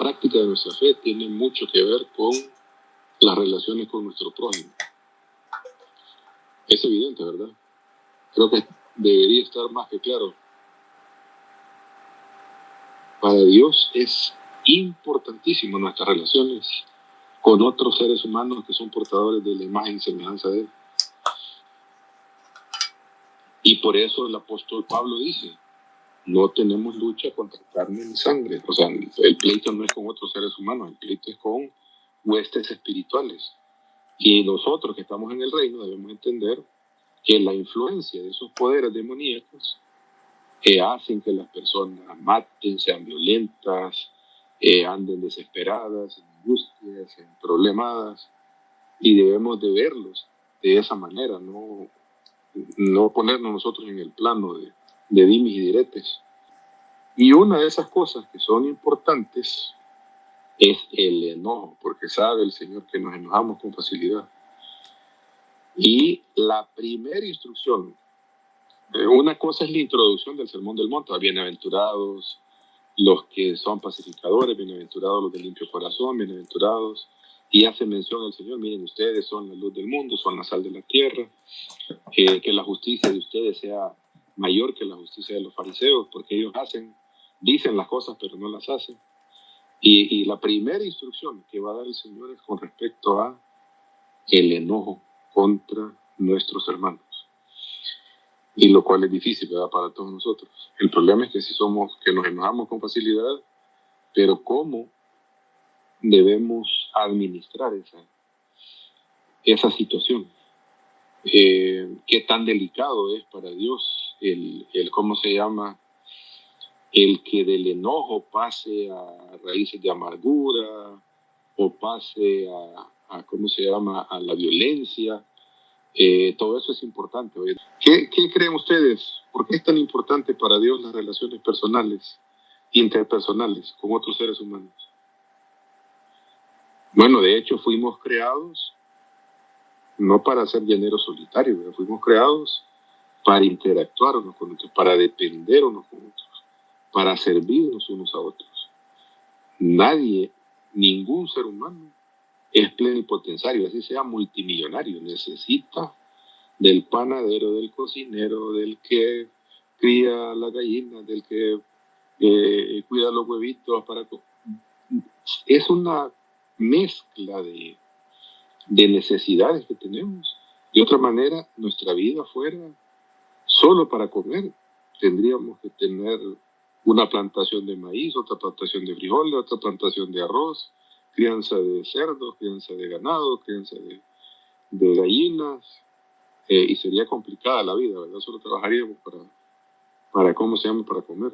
práctica de nuestra fe tiene mucho que ver con las relaciones con nuestro prójimo. Es evidente, ¿verdad? Creo que debería estar más que claro. Para Dios es importantísimo nuestras relaciones con otros seres humanos que son portadores de la imagen y semejanza de Él. Y por eso el apóstol Pablo dice, no tenemos lucha contra carne ni sangre. O sea, el pleito no es con otros seres humanos, el pleito es con huestes espirituales. Y nosotros que estamos en el reino debemos entender que la influencia de esos poderes demoníacos que hacen que las personas maten, sean violentas, anden desesperadas, en angustias, en problemadas, y debemos de verlos de esa manera, no ponernos nosotros en el plano de dimes y diretes. Y una de esas cosas que son importantes es el enojo, porque sabe el Señor que nos enojamos con facilidad. Y la primera instrucción, una cosa es la introducción del Sermón del Monte, bienaventurados los que son pacificadores, bienaventurados los de limpio corazón, bienaventurados, y hace mención al Señor, miren, ustedes son la luz del mundo, son la sal de la tierra, que la justicia de ustedes sea mayor que la justicia de los fariseos, porque ellos dicen las cosas pero no las hacen. Y la primera instrucción que va a dar el Señor es con respecto a el enojo contra nuestros hermanos. Y lo cual es difícil, ¿verdad?, para todos nosotros. El problema es que que nos enojamos con facilidad, pero ¿cómo debemos administrar esa situación? ¿Qué tan delicado es para Dios el que del enojo pase a raíces de amargura o pase a la violencia? Todo eso es importante. ¿Qué creen ustedes? ¿Por qué es tan importante para Dios las relaciones personales, interpersonales, con otros seres humanos? Bueno, de hecho fuimos creados no para ser llaneros solitarios, ¿verdad? Fuimos creados para interactuar unos con otros, para depender unos con otros, para servirnos unos a otros. Ningún ser humano es plenipotenciario, así sea multimillonario, necesita del panadero, del cocinero, del que cría las gallinas, del que cuida los huevitos. Es una mezcla de necesidades que tenemos. De otra manera, nuestra vida fuera solo para comer. Tendríamos que tener una plantación de maíz, otra plantación de frijoles, otra plantación de arroz, crianza de cerdos, crianza de ganado, crianza de gallinas, y sería complicada la vida, ¿verdad? Solo trabajaríamos para comer.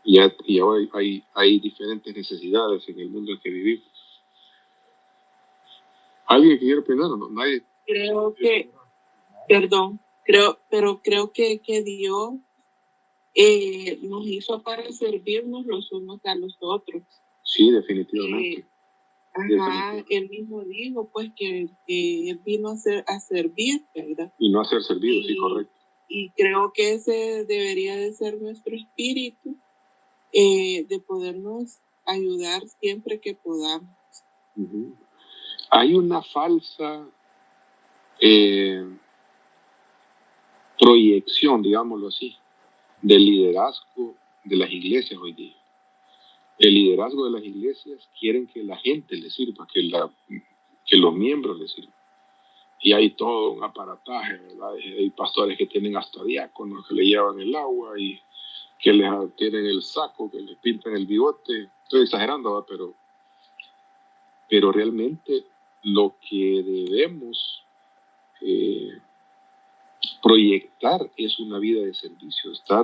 Y ahora hay diferentes necesidades en el mundo en que vivimos. ¿Alguien quiere opinar o no? Nadie. Creo que Dios nos hizo para servirnos los unos a los otros. Sí, definitivamente. Él mismo dijo pues que él vino a servir, ¿verdad? Y no a ser servido, sí, correcto. Y creo que ese debería de ser nuestro espíritu, de podernos ayudar siempre que podamos. Uh-huh. Hay una falsa proyección, digámoslo así, del liderazgo de las iglesias hoy día. El liderazgo de las iglesias quieren que la gente les sirva, que los miembros les sirvan. Y hay todo un aparataje, ¿verdad? Hay pastores que tienen hasta diáconos que le llevan el agua y que les tienen el saco, que les pintan el bigote. Estoy exagerando, ¿verdad? Pero realmente lo que debemos proyectar es una vida de servicio, estar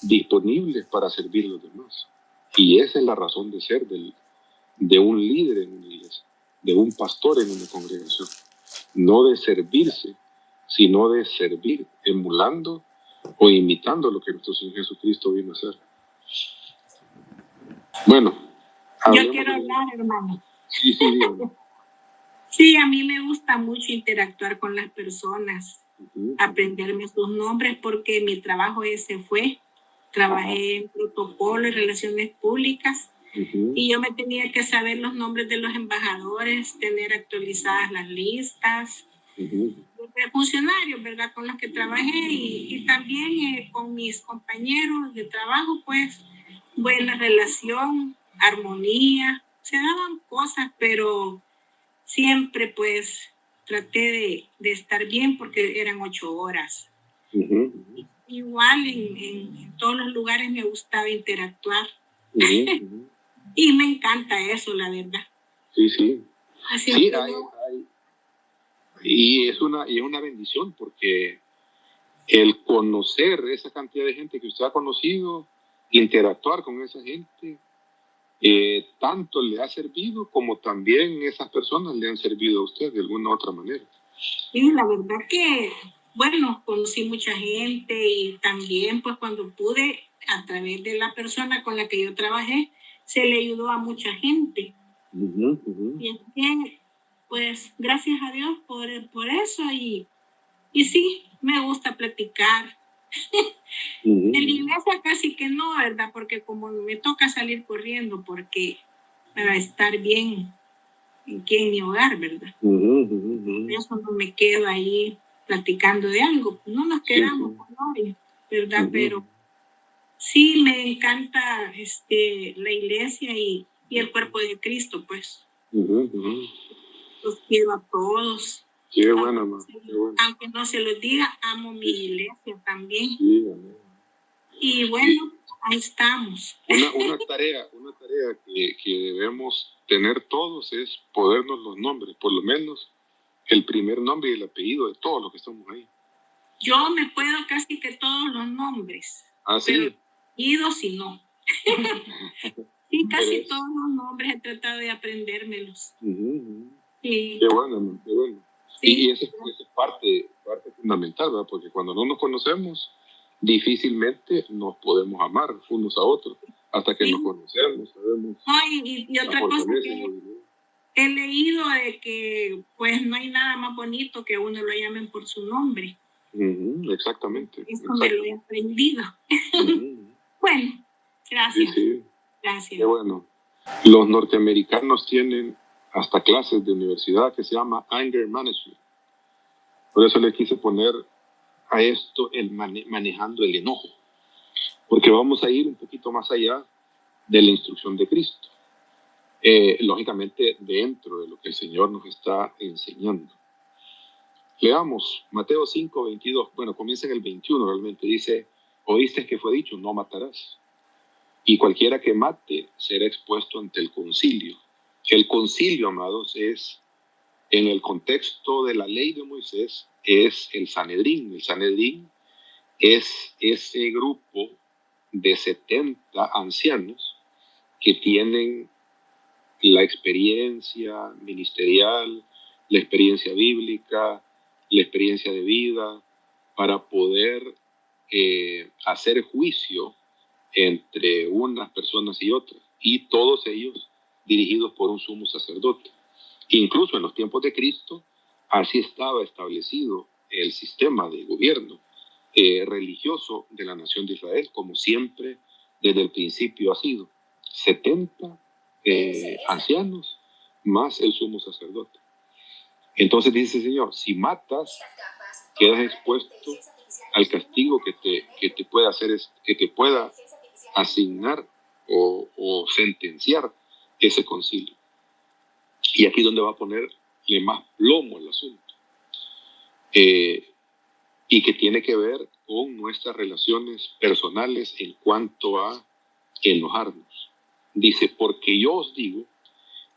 disponibles para servir a los demás. Y esa es la razón de ser de un líder en una iglesia, de un pastor en una congregación. No de servirse, sino de servir, emulando o imitando lo que nuestro Señor Jesucristo vino a hacer. Bueno. Yo quiero hablar, hermano. Sí, dígame. Sí, a mí me gusta mucho interactuar con las personas, aprenderme sus nombres, porque mi trabajo ese fue. Trabajé en protocolo y relaciones públicas Y yo me tenía que saber los nombres de los embajadores, tener actualizadas las listas de funcionarios, ¿verdad? Con los que trabajé y también con mis compañeros de trabajo, pues, buena relación, armonía, se daban cosas, pero siempre, pues, traté de estar bien porque eran 8 horas. Igual en todos los lugares me gustaba interactuar. Y me encanta eso, la verdad. Sí. Así sí, que y es una bendición porque el conocer esa cantidad de gente que usted ha conocido, interactuar con esa gente, tanto le ha servido como también esas personas le han servido a usted de alguna u otra manera. Sí, la verdad que, bueno, conocí mucha gente y también pues cuando pude, a través de la persona con la que yo trabajé, se le ayudó a mucha gente. Y es que, pues, gracias a Dios por eso y sí, me gusta platicar. En la iglesia casi que no, ¿verdad? Porque como me toca salir corriendo porque para estar bien aquí en mi hogar, ¿verdad? Por eso no me quedo ahí platicando de algo. No nos quedamos con nadie, ¿verdad? Pero sí me encanta la iglesia y el cuerpo de Cristo, pues. Los quiero a todos. Qué bueno, mamá. Aunque no se los diga, amo mi iglesia también. Sí, y bueno, ahí estamos. Una tarea que debemos tener todos es podernos los nombres, por lo menos el primer nombre y el apellido de todos los que estamos ahí. Yo me puedo casi que todos los nombres. ¿Ah, sí? Pero apellidos sí no. Sí, casi todos los nombres he tratado de aprendérmelos. Sí. Qué bueno, qué bueno. Sí. Y esa es parte fundamental, ¿verdad? Porque cuando no nos conocemos, difícilmente nos podemos amar unos a otros. Hasta que nos conocemos, sabemos. No, y otra cosa que he leído de que pues no hay nada más bonito que uno lo llamen por su nombre. Exactamente. Eso me lo he aprendido. Bueno, gracias. Sí. Gracias. Qué bueno. Los norteamericanos tienen hasta clases de universidad que se llama Anger Management. Por eso le quise poner a esto el manejando el enojo. Porque vamos a ir un poquito más allá de la instrucción de Cristo. Lógicamente dentro de lo que el Señor nos está enseñando. Leamos Mateo 5, 22. Bueno, comienza en el 21 realmente. Dice, oíste que fue dicho, no matarás. Y cualquiera que mate será expuesto ante el concilio. El concilio, amados, es, en el contexto de la ley de Moisés, es el Sanedrín. El Sanedrín es ese grupo de 70 ancianos que tienen la experiencia ministerial, la experiencia bíblica, la experiencia de vida, para poder hacer juicio entre unas personas y otras, y todos ellos dirigidos por un sumo sacerdote. Incluso en los tiempos de Cristo, así estaba establecido el sistema de gobierno religioso de la nación de Israel, como siempre desde el principio ha sido. 70 ancianos más el sumo sacerdote. Entonces dice el Señor, si matas, quedas expuesto al castigo que te pueda hacer, que te pueda asignar o sentenciar ese concilio. Y aquí es donde va a ponerle más plomo al asunto. Y que tiene que ver con nuestras relaciones personales en cuanto a enojarnos. Dice, porque yo os digo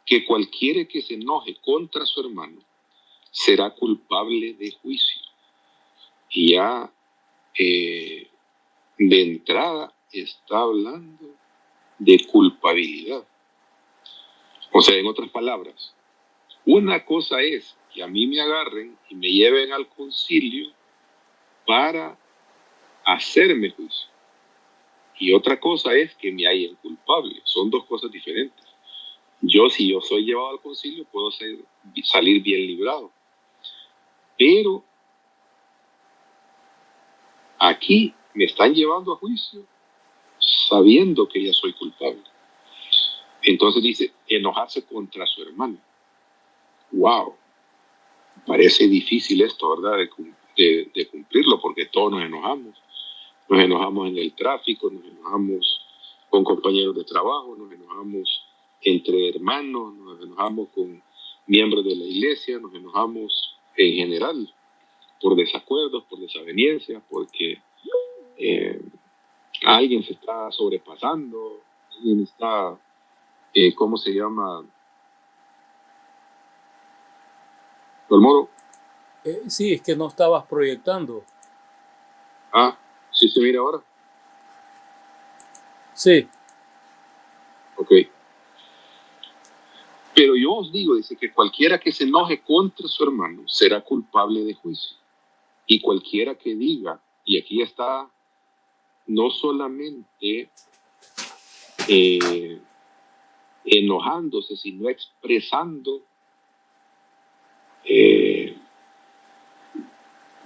que cualquiera que se enoje contra su hermano será culpable de juicio. Y ya de entrada está hablando de culpabilidad. O sea, en otras palabras, una cosa es que a mí me agarren y me lleven al concilio para hacerme juicio. Y otra cosa es que me hallen culpable. Son dos cosas diferentes. Si yo soy llevado al concilio, puedo salir bien librado. Pero aquí me están llevando a juicio sabiendo que ya soy culpable. Entonces dice, enojarse contra su hermano. ¡Wow! Parece difícil esto, ¿verdad? De cumplirlo, porque todos nos enojamos. Nos enojamos en el tráfico, nos enojamos con compañeros de trabajo, nos enojamos entre hermanos, nos enojamos con miembros de la iglesia, nos enojamos en general por desacuerdos, por desavenencias, porque alguien se está sobrepasando, alguien está, ¿cómo se llama? ¿Moro? Sí, es que no estabas proyectando. Ah, ¿sí se mira ahora? Sí. Ok. Pero yo os digo, dice, que cualquiera que se enoje contra su hermano será culpable de juicio. Y cualquiera que diga, y aquí está no solamente enojándose, sino expresando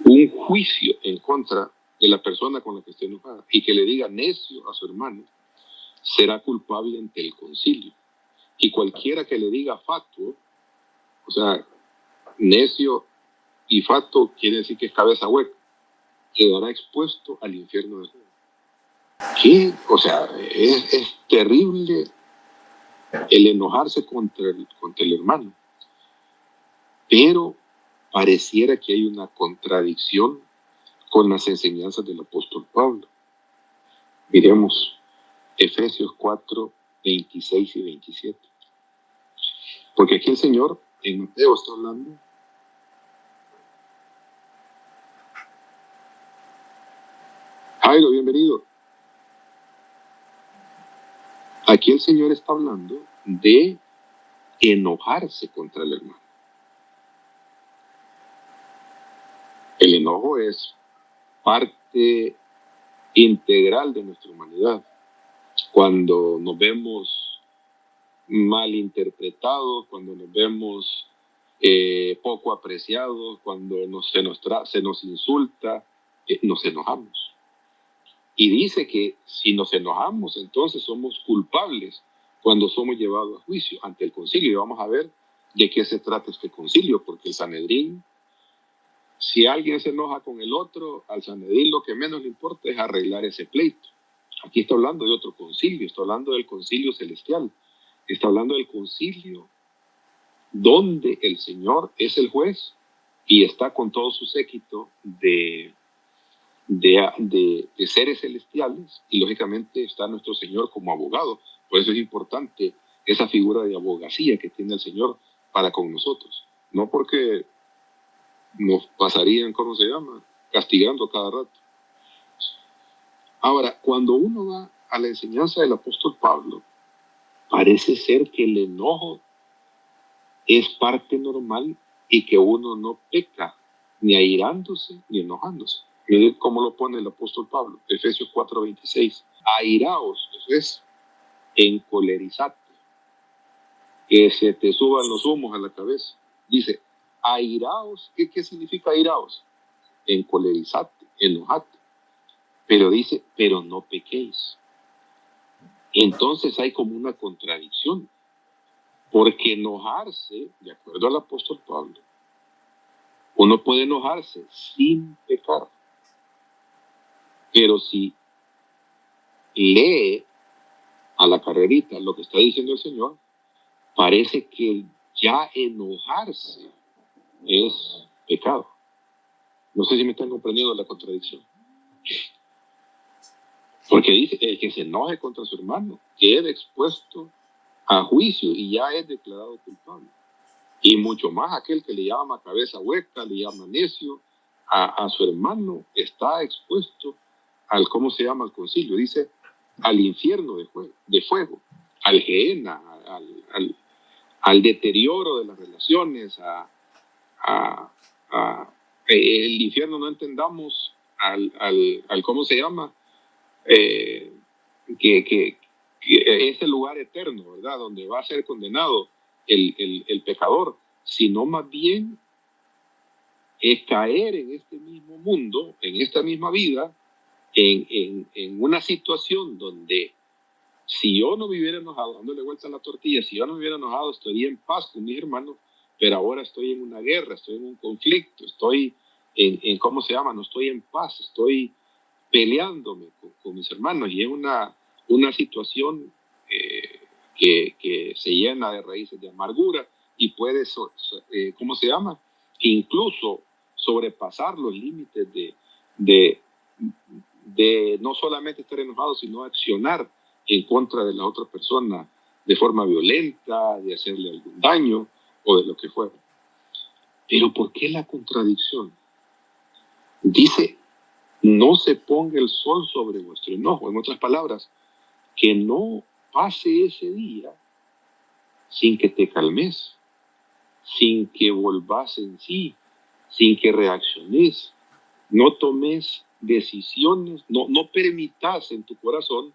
un juicio en contra de la persona con la que esté enojada, y que le diga necio a su hermano, será culpable ante el concilio. Y cualquiera que le diga fatuo, o sea, necio y fatuo quiere decir que es cabeza hueca, quedará expuesto al infierno de fuego. ¿Qué? O sea, es terrible el enojarse contra el hermano. Pero pareciera que hay una contradicción con las enseñanzas del apóstol Pablo. Miremos Efesios 4, 26 y 27. Porque aquí el Señor en Mateo está hablando. Jairo, bienvenido. Aquí el Señor está hablando de enojarse contra el hermano. El enojo es parte integral de nuestra humanidad. Cuando nos vemos malinterpretados, cuando nos vemos poco apreciados, cuando se nos insulta, nos enojamos. Y dice que si nos enojamos, entonces somos culpables cuando somos llevados a juicio ante el concilio. Y vamos a ver de qué se trata este concilio, porque el Sanedrín, si alguien se enoja con el otro, al Sanedrín lo que menos le importa es arreglar ese pleito. Aquí está hablando de otro concilio, está hablando del concilio celestial, está hablando del concilio donde el Señor es el juez y está con todo su séquito de seres celestiales, y lógicamente está nuestro Señor como abogado. Por eso es importante esa figura de abogacía que tiene el Señor para con nosotros. No porque nos pasarían, ¿cómo se llama?, castigando cada rato. Ahora, cuando uno va a la enseñanza del apóstol Pablo, parece ser que el enojo es parte normal y que uno no peca ni airándose ni enojándose. Miren cómo lo pone el apóstol Pablo, Efesios 4:26. Airaos, eso es encolerizate, que se te suban los humos a la cabeza. Dice, airaos, ¿qué significa airaos? Encolerizate, enojate. Pero dice, pero no pequéis. Entonces hay como una contradicción, porque enojarse, de acuerdo al apóstol Pablo, uno puede enojarse sin pecar. Pero si lee a la carrerita lo que está diciendo el Señor, parece que ya enojarse es pecado. No sé si me están comprendiendo la contradicción. Porque dice, el que se enoje contra su hermano queda expuesto a juicio y ya es declarado culpable. Y mucho más aquel que le llama cabeza hueca, le llama necio, a su hermano está expuesto al, ¿cómo se llama?, al concilio. Dice, al infierno de fuego, al gehenna, al deterioro de las relaciones, el infierno no entendamos al ¿cómo se llama?, que es el lugar eterno, ¿verdad?, donde va a ser condenado el pecador, sino más bien es caer en este mismo mundo, en esta misma vida, en una situación donde Si yo no me hubiera enojado, dándole vuelta a la tortilla, si yo no me hubiera enojado, estaría en paz con mis hermanos, pero ahora estoy en una guerra, estoy en un conflicto, estoy en ¿cómo se llama? No estoy en paz, estoy peleándome con mis hermanos, y es una situación que se llena de raíces de amargura y puede, ¿cómo se llama? Incluso sobrepasar los límites de no solamente estar enojado, sino accionar en contra de la otra persona de forma violenta, de hacerle algún daño o de lo que fuera. Pero ¿por qué la contradicción? Dice, no se ponga el sol sobre vuestro enojo. En otras palabras, que no pase ese día sin que te calmes, sin que volvás en sí, sin que reacciones, no tomes decisiones, no permitas en tu corazón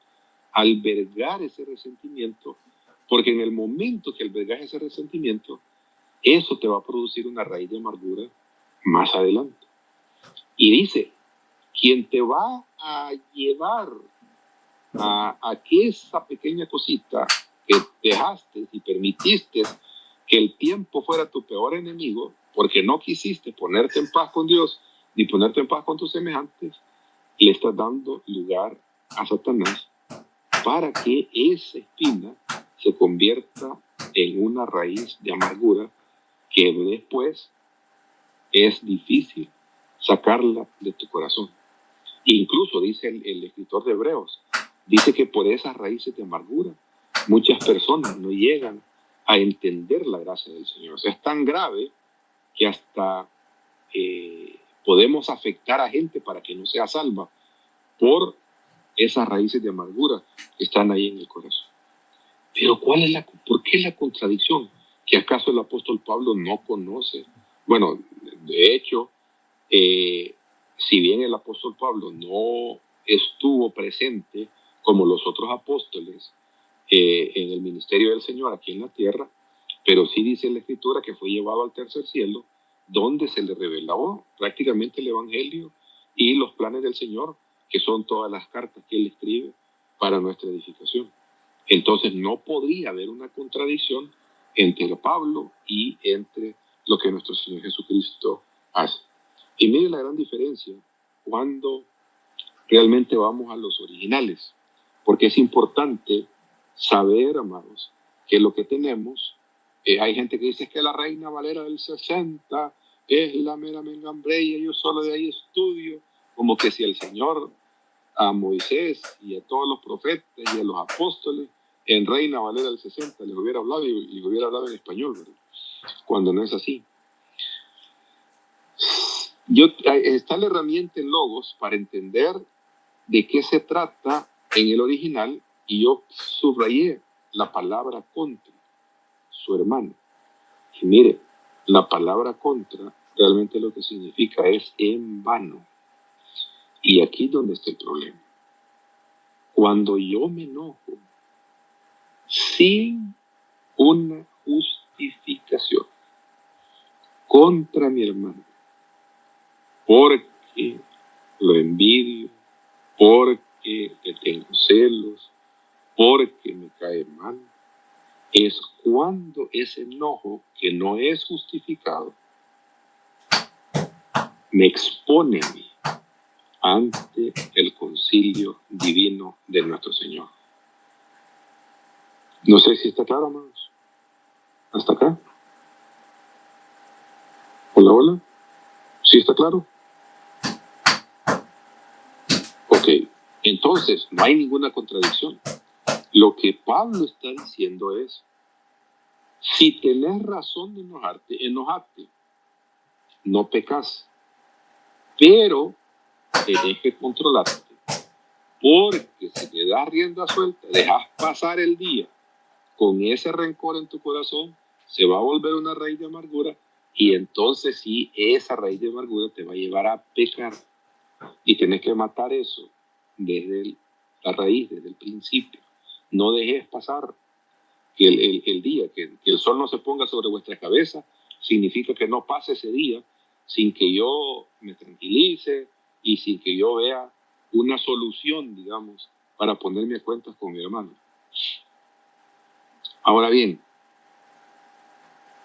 albergar ese resentimiento, porque en el momento que albergas ese resentimiento, eso te va a producir una raíz de amargura más adelante. Y dice, quien te va a llevar a que esa pequeña cosita que dejaste y permitiste que el tiempo fuera tu peor enemigo, porque no quisiste ponerte en paz con Dios ni ponerte en paz con tus semejantes, le estás dando lugar a Satanás para que esa espina se convierta en una raíz de amargura que después es difícil sacarla de tu corazón. Incluso dice el escritor de Hebreos, dice que por esas raíces de amargura muchas personas no llegan a entender la gracia del Señor. O sea, es tan grave que hasta podemos afectar a gente para que no sea salva por esas raíces de amargura que están ahí en el corazón. Pero ¿por qué la contradicción? ¿Que acaso el apóstol Pablo no conoce? Bueno, de hecho, si bien el apóstol Pablo no estuvo presente como los otros apóstoles en el ministerio del Señor aquí en la tierra, pero sí dice la Escritura que fue llevado al tercer cielo, donde se le reveló prácticamente el Evangelio y los planes del Señor, que son todas las cartas que él escribe para nuestra edificación. Entonces no podría haber una contradicción entre Pablo y entre lo que nuestro Señor Jesucristo hace. Y mire la gran diferencia cuando realmente vamos a los originales, porque es importante saber, amados, que lo que tenemos, hay gente que dice que la Reina Valera del 60 es la mera mengambrella, yo solo de ahí estudio, como que si el Señor a Moisés y a todos los profetas y a los apóstoles en Reina Valera del 60 les hubiera hablado y les hubiera hablado en español, ¿verdad? Cuando no es así. Está la herramienta en Logos para entender de qué se trata en el original, y yo subrayé la palabra contra, su hermano. Y mire, la palabra contra realmente lo que significa es en vano. Y aquí es donde está el problema. Cuando yo me enojo sin una justificación contra mi hermano, porque lo envidio, porque le tengo celos, porque me cae mal, es cuando ese enojo que no es justificado me expone a mí ante el concilio divino de nuestro Señor. No sé si está claro, hermanos. ¿Hasta acá? Hola, hola. ¿Sí está claro? Ok, entonces no hay ninguna contradicción. Lo que Pablo está diciendo es, si tenés razón de enojarte, no pecas, pero tenés que controlarte, porque si te das rienda suelta, dejas pasar el día con ese rencor en tu corazón, se va a volver una raíz de amargura, y entonces sí, esa raíz de amargura te va a llevar a pecar, y tenés que matar eso desde la raíz, desde el principio. No dejes pasar que el día, que el sol no se ponga sobre vuestra cabeza, significa que no pase ese día sin que yo me tranquilice y sin que yo vea una solución, digamos, para ponerme a cuentas con mi hermano. Ahora bien,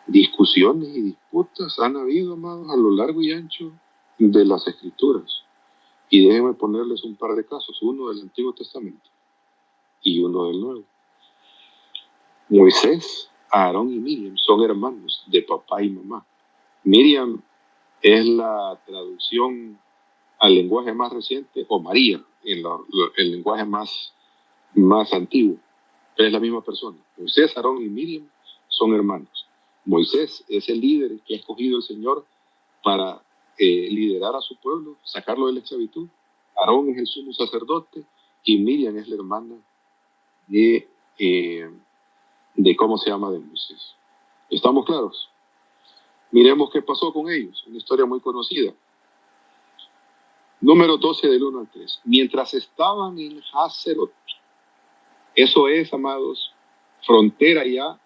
discusiones y disputas han habido, amados, a lo largo y ancho de las Escrituras. Y déjenme ponerles un par de casos, uno del Antiguo Testamento y uno del Nuevo. Moisés, Aarón y Miriam son hermanos de papá y mamá. Miriam es la traducción al lenguaje más reciente, o María, el lenguaje más antiguo, pero es la misma persona. Moisés, Aarón y Miriam son hermanos. Moisés es el líder que ha escogido el Señor para liderar a su pueblo, sacarlo de la esclavitud. Aarón es el sumo sacerdote y Miriam es la hermana de ¿cómo se llama? De Moisés. ¿Estamos claros? Miremos qué pasó con ellos, una historia muy conocida. Número 12 del 1 al 3. Mientras estaban en Hazerot, eso es, amados, frontera ya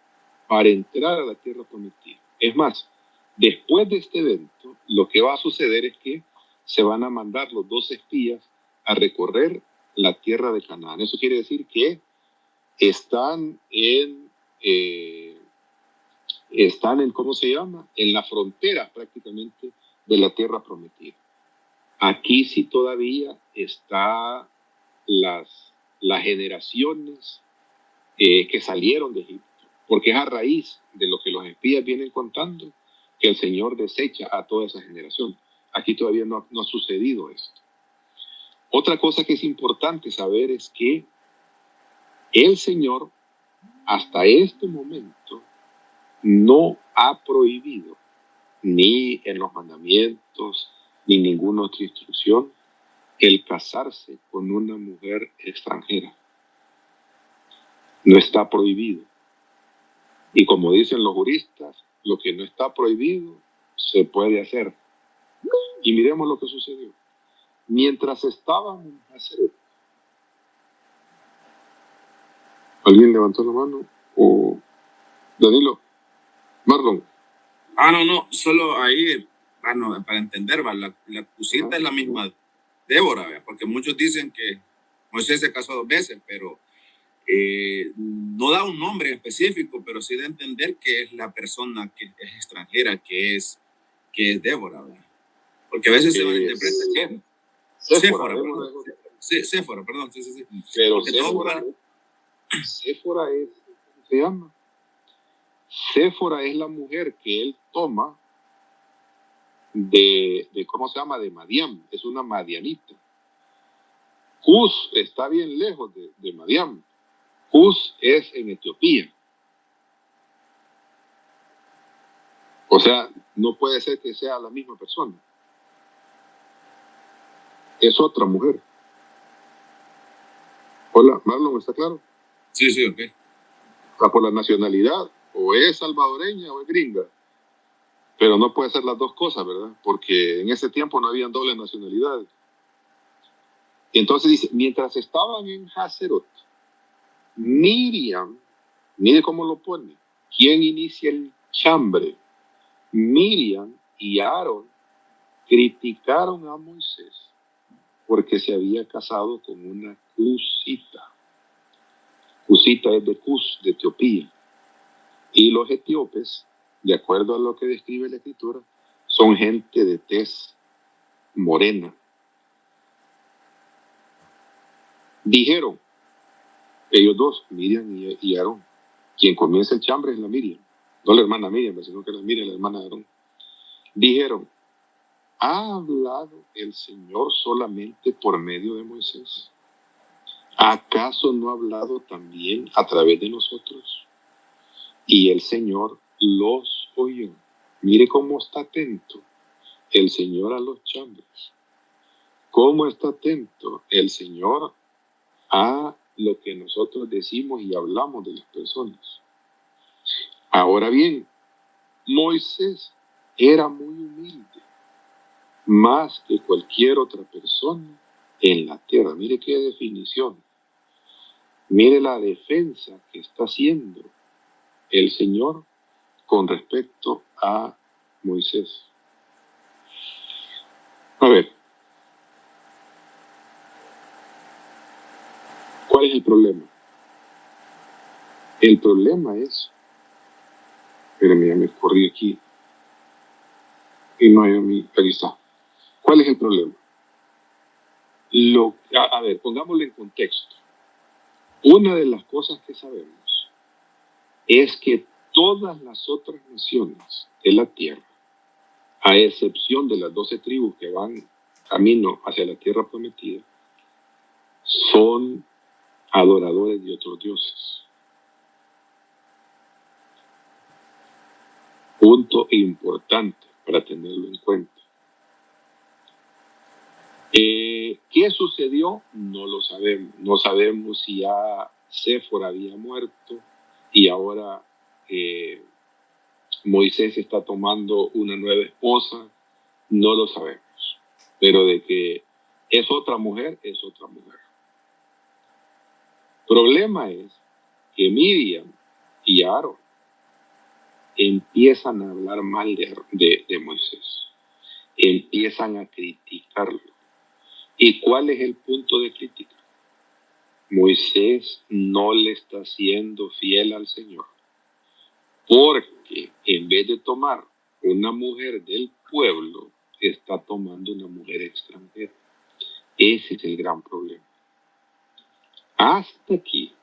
para entrar a la tierra prometida. Es más, después de este evento, lo que va a suceder es que se van a mandar los 12 espías a recorrer la tierra de Canaán. Eso quiere decir que están en, ¿cómo se llama? En la frontera prácticamente de la tierra prometida. Aquí sí todavía está las generaciones que salieron de Egipto, porque es a raíz de lo que los espías vienen contando que el Señor desecha a toda esa generación. Aquí todavía no ha sucedido esto. Otra cosa que es importante saber es que el Señor hasta este momento no ha prohibido, ni en los mandamientos, ni ninguna otra instrucción, el casarse con una mujer extranjera. No está prohibido. Y como dicen los juristas, lo que no está prohibido se puede hacer. Y miremos lo que sucedió. Mientras estaban en Hazerot, ¿alguien levantó la mano? ¿O Danilo? Marlon. No, solo ahí, para entender, la cosita es la misma Débora, ¿verdad? Porque muchos dicen que Moisés se casó 2 veces, pero no da un nombre específico, pero sí da a entender que es la persona que es extranjera, que es Débora, ¿verdad? Porque a veces se malinterpreta que Séfora, perdón. Sí. Pero Séfora es, ¿cómo se llama? Séfora es la mujer que él toma de ¿cómo se llama? De Madián, es una madianita. Cus está bien lejos de Madián. Cus es en Etiopía. O sea, no puede ser que sea la misma persona. Es otra mujer. Hola, Marlon, ¿está claro? Sí, ok. O sea, por la nacionalidad, o es salvadoreña o es gringa. Pero no puede ser las dos cosas, ¿verdad? Porque en ese tiempo no habían dobles nacionalidades. Entonces dice, mientras estaban en Hazerot, Miriam, mire cómo lo pone, ¿quién inicia el chambre? Miriam y Aarón criticaron a Moisés porque se había casado con una cusita. Cusita es de Cus, de Etiopía. Y los etíopes, de acuerdo a lo que describe la Escritura, son gente de tez morena. Dijeron, ellos dos, Miriam y Aarón, quien comienza el chambre es la Miriam, no la hermana Miriam, sino que la Miriam, la hermana de Aarón. Dijeron, ¿ha hablado el Señor solamente por medio de Moisés? ¿Acaso no ha hablado también a través de nosotros? Y el Señor los oyó. Mire cómo está atento el Señor a los chambres. Cómo está atento el Señor a lo que nosotros decimos y hablamos de las personas. Ahora bien, Moisés era muy humilde, más que cualquier otra persona en la tierra. Mire qué definición. Mire la defensa que está haciendo el Señor con respecto a Moisés. A ver, ¿cuál es el problema? El problema es, espérame, ya me corrí aquí y no hay aquí está. ¿Cuál es el problema? A ver, pongámoslo en contexto. Una de las cosas que sabemos es que todas las otras naciones de la tierra, a excepción de las 12 tribus que van camino hacia la tierra prometida, son adoradores de otros dioses. Punto importante para tenerlo en cuenta. ¿Qué sucedió? No lo sabemos. No sabemos si ya Séfora había muerto y ahora Moisés está tomando una nueva esposa. No lo sabemos. Pero de que es otra mujer, es otra mujer. Problema es que Miriam y Aarón empiezan a hablar mal de Moisés. Empiezan a criticarlo. ¿Y cuál es el punto de crítica? Moisés no le está siendo fiel al Señor, porque en vez de tomar una mujer del pueblo, está tomando una mujer extranjera. Ese es el gran problema. Hasta aquí,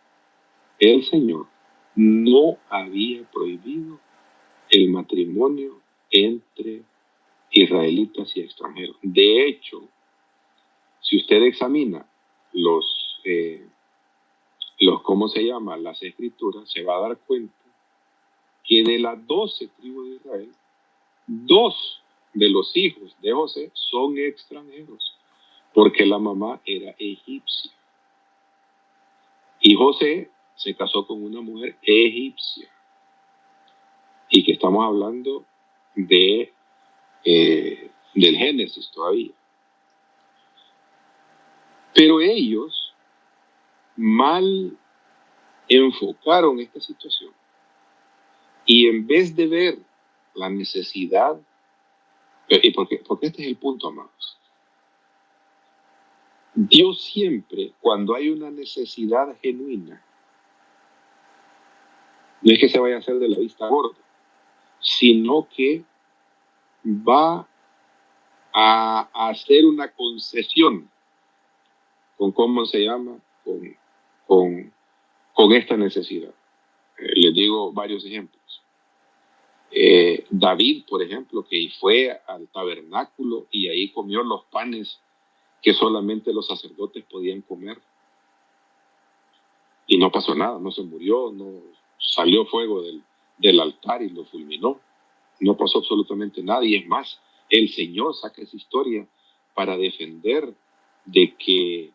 el Señor no había prohibido el matrimonio entre israelitas y extranjeros. De hecho, si usted examina ¿cómo se llama? Las escrituras, se va a dar cuenta que de las 12 tribus de Israel, 2 de los hijos de José son extranjeros, porque la mamá era egipcia. Y José se casó con una mujer egipcia. Y que estamos hablando del Génesis todavía. Pero ellos mal enfocaron esta situación y en vez de ver la necesidad, porque este es el punto, amados. Dios siempre, cuando hay una necesidad genuina, no es que se vaya a hacer de la vista gorda, sino que va a hacer una concesión con, ¿cómo se llama? Con esta necesidad. Les digo varios ejemplos. David, por ejemplo, que fue al tabernáculo y ahí comió los panes que solamente los sacerdotes podían comer. Y no pasó nada, no se murió, no salió fuego del altar y lo fulminó. No pasó absolutamente nada. Y es más, el Señor saca esa historia para defender de que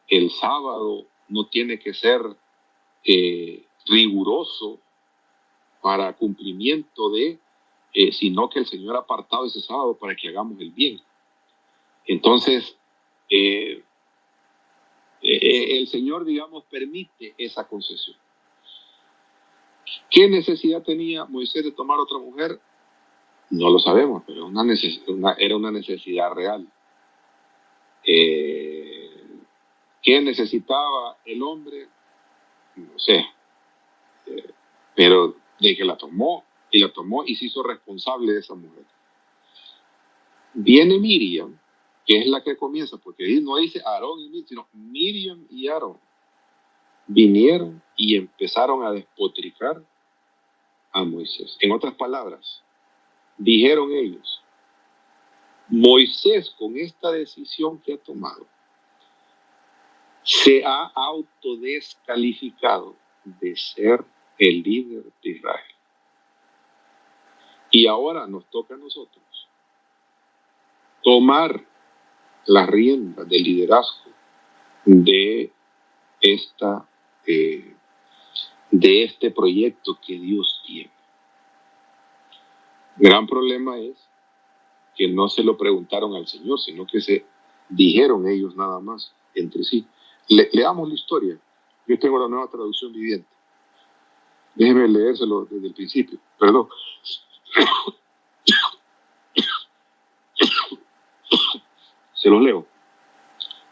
el sábado no tiene que ser riguroso para cumplimiento sino que el Señor ha apartado ese sábado para que hagamos el bien. Entonces, el Señor, digamos, permite esa concesión. ¿Qué necesidad tenía Moisés de tomar otra mujer? No lo sabemos, pero era una necesidad real. ¿Qué necesitaba el hombre? No sé. Pero de que la tomó y se hizo responsable de esa mujer. Viene Miriam, que es la que comienza, porque no dice Aarón y Miriam, sino Miriam y Aarón vinieron y empezaron a despotricar a Moisés. En otras palabras, dijeron ellos, Moisés, con esta decisión que ha tomado, se ha autodescalificado de ser el líder de Israel. Y ahora nos toca a nosotros tomar las riendas del liderazgo de este proyecto que Dios tiene. Gran problema es que no se lo preguntaron al Señor, sino que se dijeron ellos nada más entre sí. Leamos la historia. Yo tengo la Nueva Traducción Viviente. Déjeme leérselo desde el principio. Perdón. Se los leo.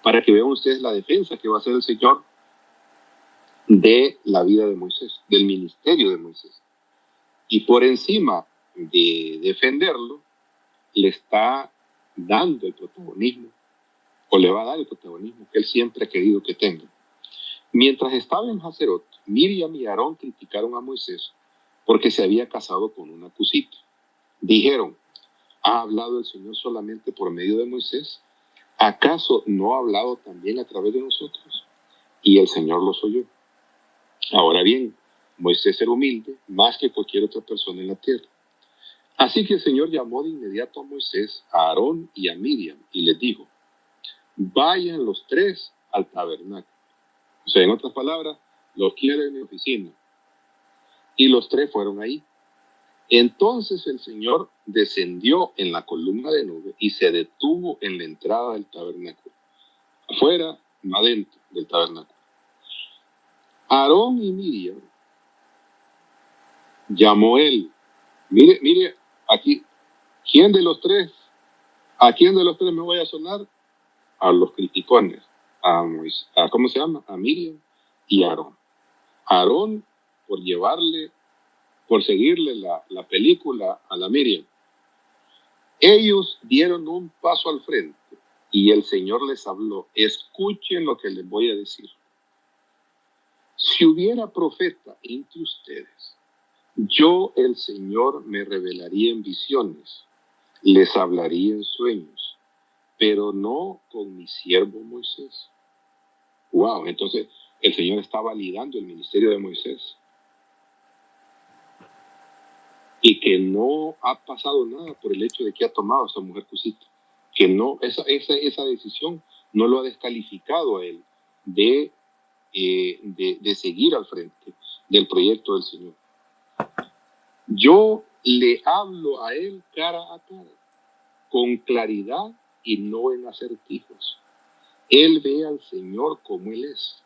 Para que vean ustedes la defensa que va a hacer el Señor de la vida de Moisés, del ministerio de Moisés. Y por encima de defenderlo, le está dando el protagonismo, o le va a dar el protagonismo que él siempre ha querido que tenga. Mientras estaba en Hazerot, Miriam y Aarón criticaron a Moisés porque se había casado con una cusita. Dijeron, ¿ha hablado el Señor solamente por medio de Moisés? ¿Acaso no ha hablado también a través de nosotros? Y el Señor los oyó. Ahora bien, Moisés era humilde más que cualquier otra persona en la tierra. Así que el Señor llamó de inmediato a Moisés, a Aarón y a Miriam y les dijo, vayan los tres al tabernáculo. O sea, en otras palabras, los quiero en mi oficina. Y los tres fueron ahí. Entonces el Señor descendió en la columna de nube y se detuvo en la entrada del tabernáculo. Afuera, adentro del tabernáculo. Aarón y Miriam llamó él. Mire, aquí, ¿a quién de los tres me voy a sonar? A los criticones, ¿cómo se llama? A Miriam y a Aarón. Aarón, por seguirle la película a la Miriam. Ellos dieron un paso al frente y el Señor les habló. Escuchen lo que les voy a decir. Si hubiera profeta entre ustedes, yo, el Señor, me revelaría en visiones, les hablaría en sueños, pero no con mi siervo Moisés. Wow, entonces el Señor está validando el ministerio de Moisés. Y que no ha pasado nada por el hecho de que ha tomado a esa mujer cusita. Que no, esa decisión no lo ha descalificado a él de seguir al frente del proyecto del Señor. Yo le hablo a él cara a cara, con claridad y no en acertijos. Él ve al Señor como Él es.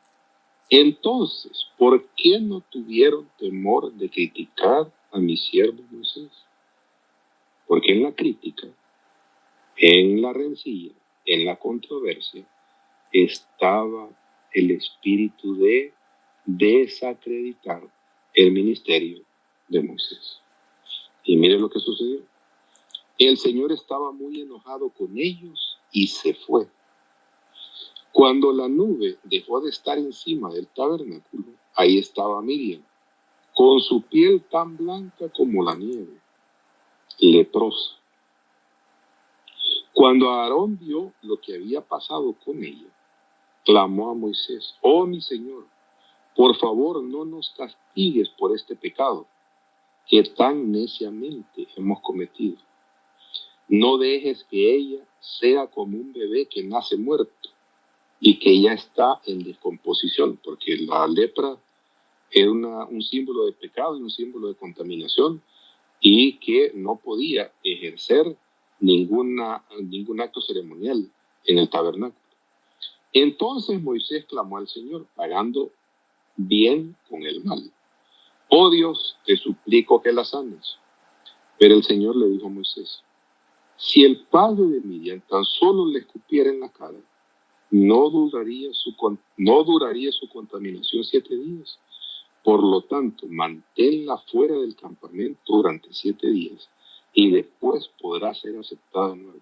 Entonces, ¿por qué no tuvieron temor de criticar a mi siervo Moisés? Porque en la crítica, en la rencilla, en la controversia, estaba el espíritu de desacreditar el ministerio de Moisés. Y mire lo que sucedió. El Señor estaba muy enojado con ellos y se fue. Cuando la nube dejó de estar encima del tabernáculo, ahí estaba Miriam, con su piel tan blanca como la nieve, leprosa. Cuando Aarón vio lo que había pasado con ella, clamó a Moisés, oh mi Señor, por favor no nos castigues por este pecado que tan neciamente hemos cometido. No dejes que ella sea como un bebé que nace muerto y que ya está en descomposición, porque la lepra era un símbolo de pecado y un símbolo de contaminación y que no podía ejercer ningún acto ceremonial en el tabernáculo. Entonces Moisés clamó al Señor, pagando bien con el mal. Oh Dios, te suplico que la sanes. Pero el Señor le dijo a Moisés, si el padre de Miriam tan solo le escupiera en la cara, no duraría su contaminación 7 días. Por lo tanto, manténla fuera del campamento durante 7 días y después podrá ser aceptada de nuevo.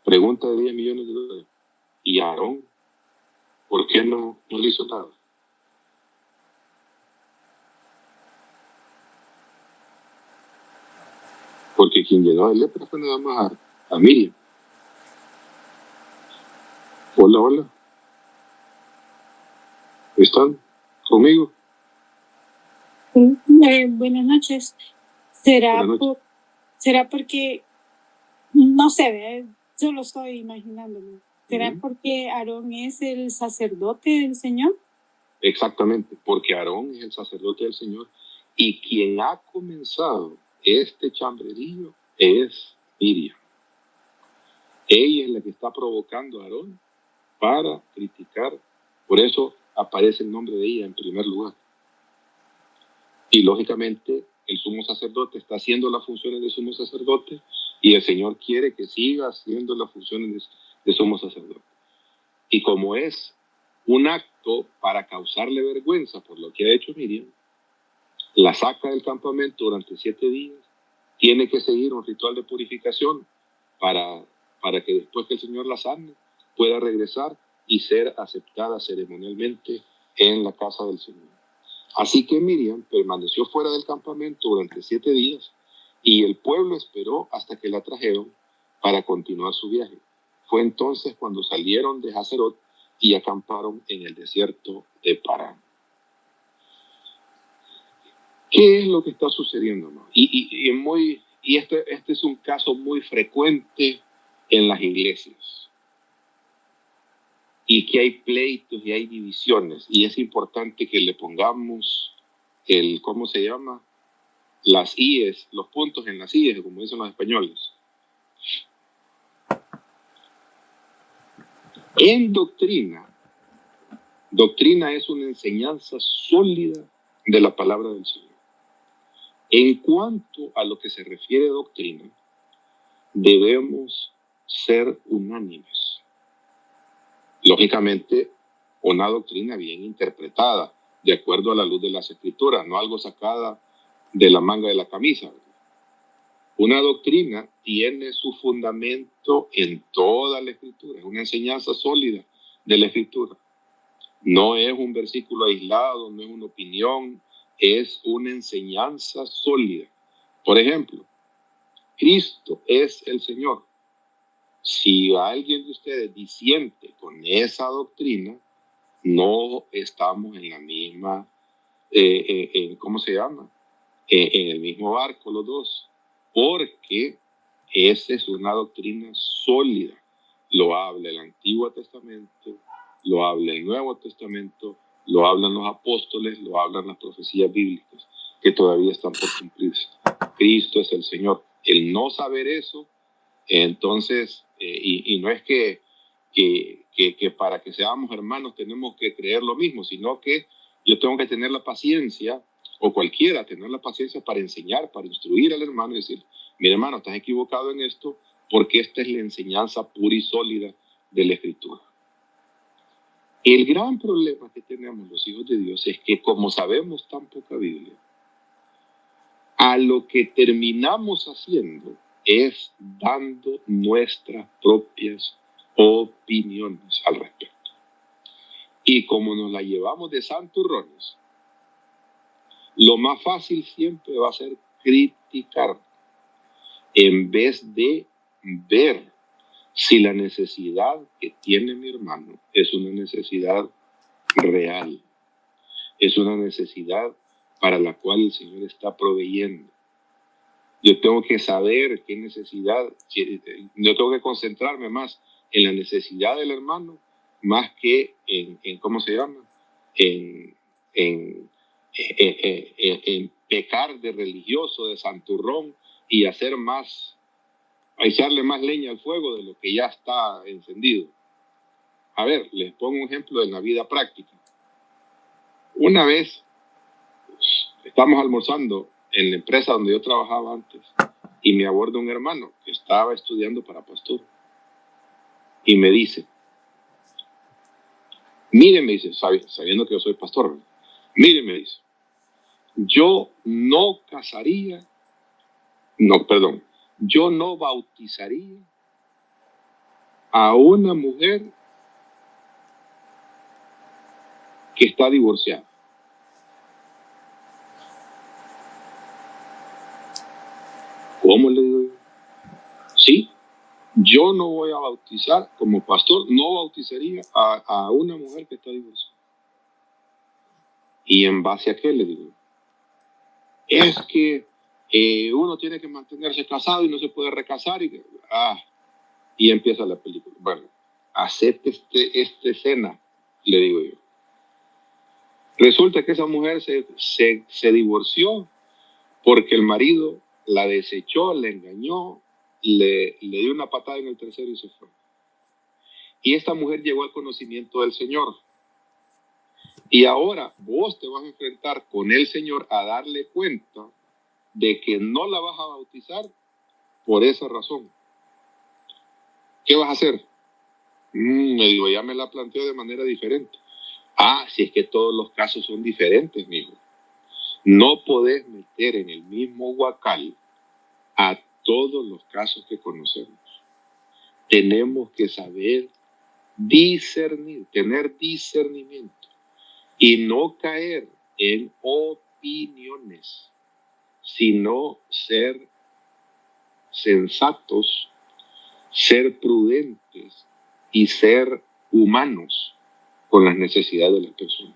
Pregunta de 10 millones de dólares. ¿Y Aarón? ¿Por qué no le hizo nada? Porque quien llenó de lepra fue nada más a Miriam. Hola. ¿Están conmigo? Buenas noches. ¿Será porque, no sé, yo lo estoy imaginándome? ¿Será porque Aarón es el sacerdote del Señor? Exactamente, porque Aarón es el sacerdote del Señor y quien ha comenzado este chambrerío es Miriam. Ella es la que está provocando a Aarón para criticar, por eso aparece el nombre de ella en primer lugar. Y lógicamente el sumo sacerdote está haciendo las funciones de sumo sacerdote y el Señor quiere que siga haciendo las funciones de sumo sacerdote. Y como es un acto para causarle vergüenza por lo que ha hecho Miriam, la saca del campamento durante 7 días, tiene que seguir un ritual de purificación para que después que el Señor la sane, pueda regresar y ser aceptada ceremonialmente en la casa del Señor. Así que Miriam permaneció fuera del campamento durante 7 días y el pueblo esperó hasta que la trajeron para continuar su viaje. Fue entonces cuando salieron de Hazerot y acamparon en el desierto de Parán. ¿Qué es lo que está sucediendo, no? Y este es un caso muy frecuente en las iglesias. Y que hay pleitos y hay divisiones. Y es importante que le pongamos ¿cómo se llama? Las IES, los puntos en las IES, como dicen los españoles. En doctrina es una enseñanza sólida de la palabra del Señor. En cuanto a lo que se refiere a doctrina, debemos ser unánimes. Lógicamente, una doctrina bien interpretada, de acuerdo a la luz de las Escrituras, no algo sacada de la manga de la camisa. Una doctrina tiene su fundamento en toda la Escritura, es una enseñanza sólida de la Escritura. No es un versículo aislado, no es una opinión, es una enseñanza sólida. Por ejemplo, Cristo es el Señor. Si alguien de ustedes disiente con esa doctrina, no estamos en la misma, ¿cómo se llama? En el mismo barco los dos, porque esa es una doctrina sólida. Lo habla el Antiguo Testamento, lo habla el Nuevo Testamento, lo hablan los apóstoles, lo hablan las profecías bíblicas, que todavía están por cumplirse. Cristo es el Señor. El no saber eso, entonces, y no es que para que seamos hermanos tenemos que creer lo mismo, sino que yo tengo que tener la paciencia, o cualquiera tener la paciencia para enseñar, para instruir al hermano y decir, mira hermano, estás equivocado en esto, porque esta es la enseñanza pura y sólida de la Escritura. El gran problema que tenemos los hijos de Dios es que como sabemos tan poca Biblia, a lo que terminamos haciendo es dando nuestras propias opiniones al respecto. Y como nos la llevamos de santurrones, lo más fácil siempre va a ser criticar en vez de ver si la necesidad que tiene mi hermano es una necesidad real, es una necesidad para la cual el Señor está proveyendo. Yo tengo que saber qué necesidad, yo tengo que concentrarme más en la necesidad del hermano, más que en ¿cómo se llama? En pecar de religioso, de santurrón y hacer más, a echarle más leña al fuego de lo que ya está encendido. A ver, les pongo un ejemplo de la vida práctica. Una vez estamos almorzando en la empresa donde yo trabajaba antes y me aborda un hermano que estaba estudiando para pastor y me dice, mire, me dice, sabiendo que yo soy pastor, mire, me dice, yo no bautizaría a una mujer que está divorciada. ¿Cómo le digo yo? Sí, yo no voy a bautizar, como pastor, no bautizaría a una mujer que está divorciada. ¿Y en base a qué le digo? Es que uno tiene que mantenerse casado y no se puede recasar. Y empieza la película. Bueno, acepte esta escena, le digo yo. Resulta que esa mujer se divorció porque el marido la desechó, la engañó, le dio una patada en el trasero y se fue. Y esta mujer llegó al conocimiento del Señor. Y ahora vos te vas a enfrentar con el Señor a darle cuenta de que no la vas a bautizar por esa razón. ¿Qué vas a hacer? Me digo, ya me la planteo de manera diferente. Si es que todos los casos son diferentes, mijo. No podés meter en el mismo huacal a todos los casos que conocemos. Tenemos que saber discernir, tener discernimiento y no caer en opiniones, sino ser sensatos, ser prudentes y ser humanos con las necesidades de las personas.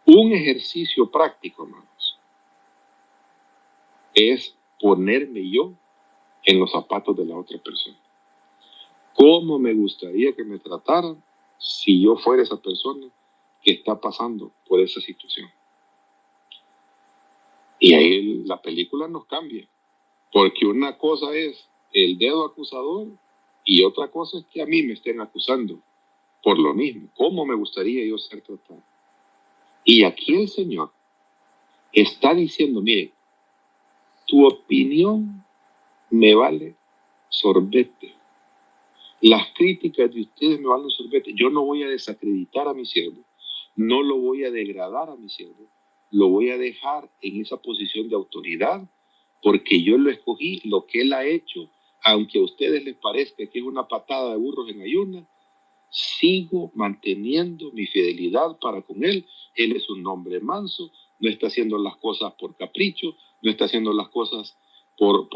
Un ejercicio práctico, hermanos, es ponerme yo en los zapatos de la otra persona. ¿Cómo me gustaría que me trataran si yo fuera esa persona que está pasando por esa situación? Y ahí la película nos cambia, porque una cosa es el dedo acusador y otra cosa es que a mí me estén acusando por lo mismo. ¿Cómo me gustaría yo ser tratado? Y aquí el Señor está diciendo, mire, tu opinión me vale sorbete. Las críticas de ustedes me valen sorbete. Yo no voy a desacreditar a mi siervo, no lo voy a degradar a mi siervo, lo voy a dejar en esa posición de autoridad porque yo lo escogí, lo que él ha hecho, aunque a ustedes les parezca que es una patada de burros en ayuna, sigo manteniendo mi fidelidad para con él. Él es un hombre manso, no está haciendo las cosas por capricho, no está haciendo las cosas por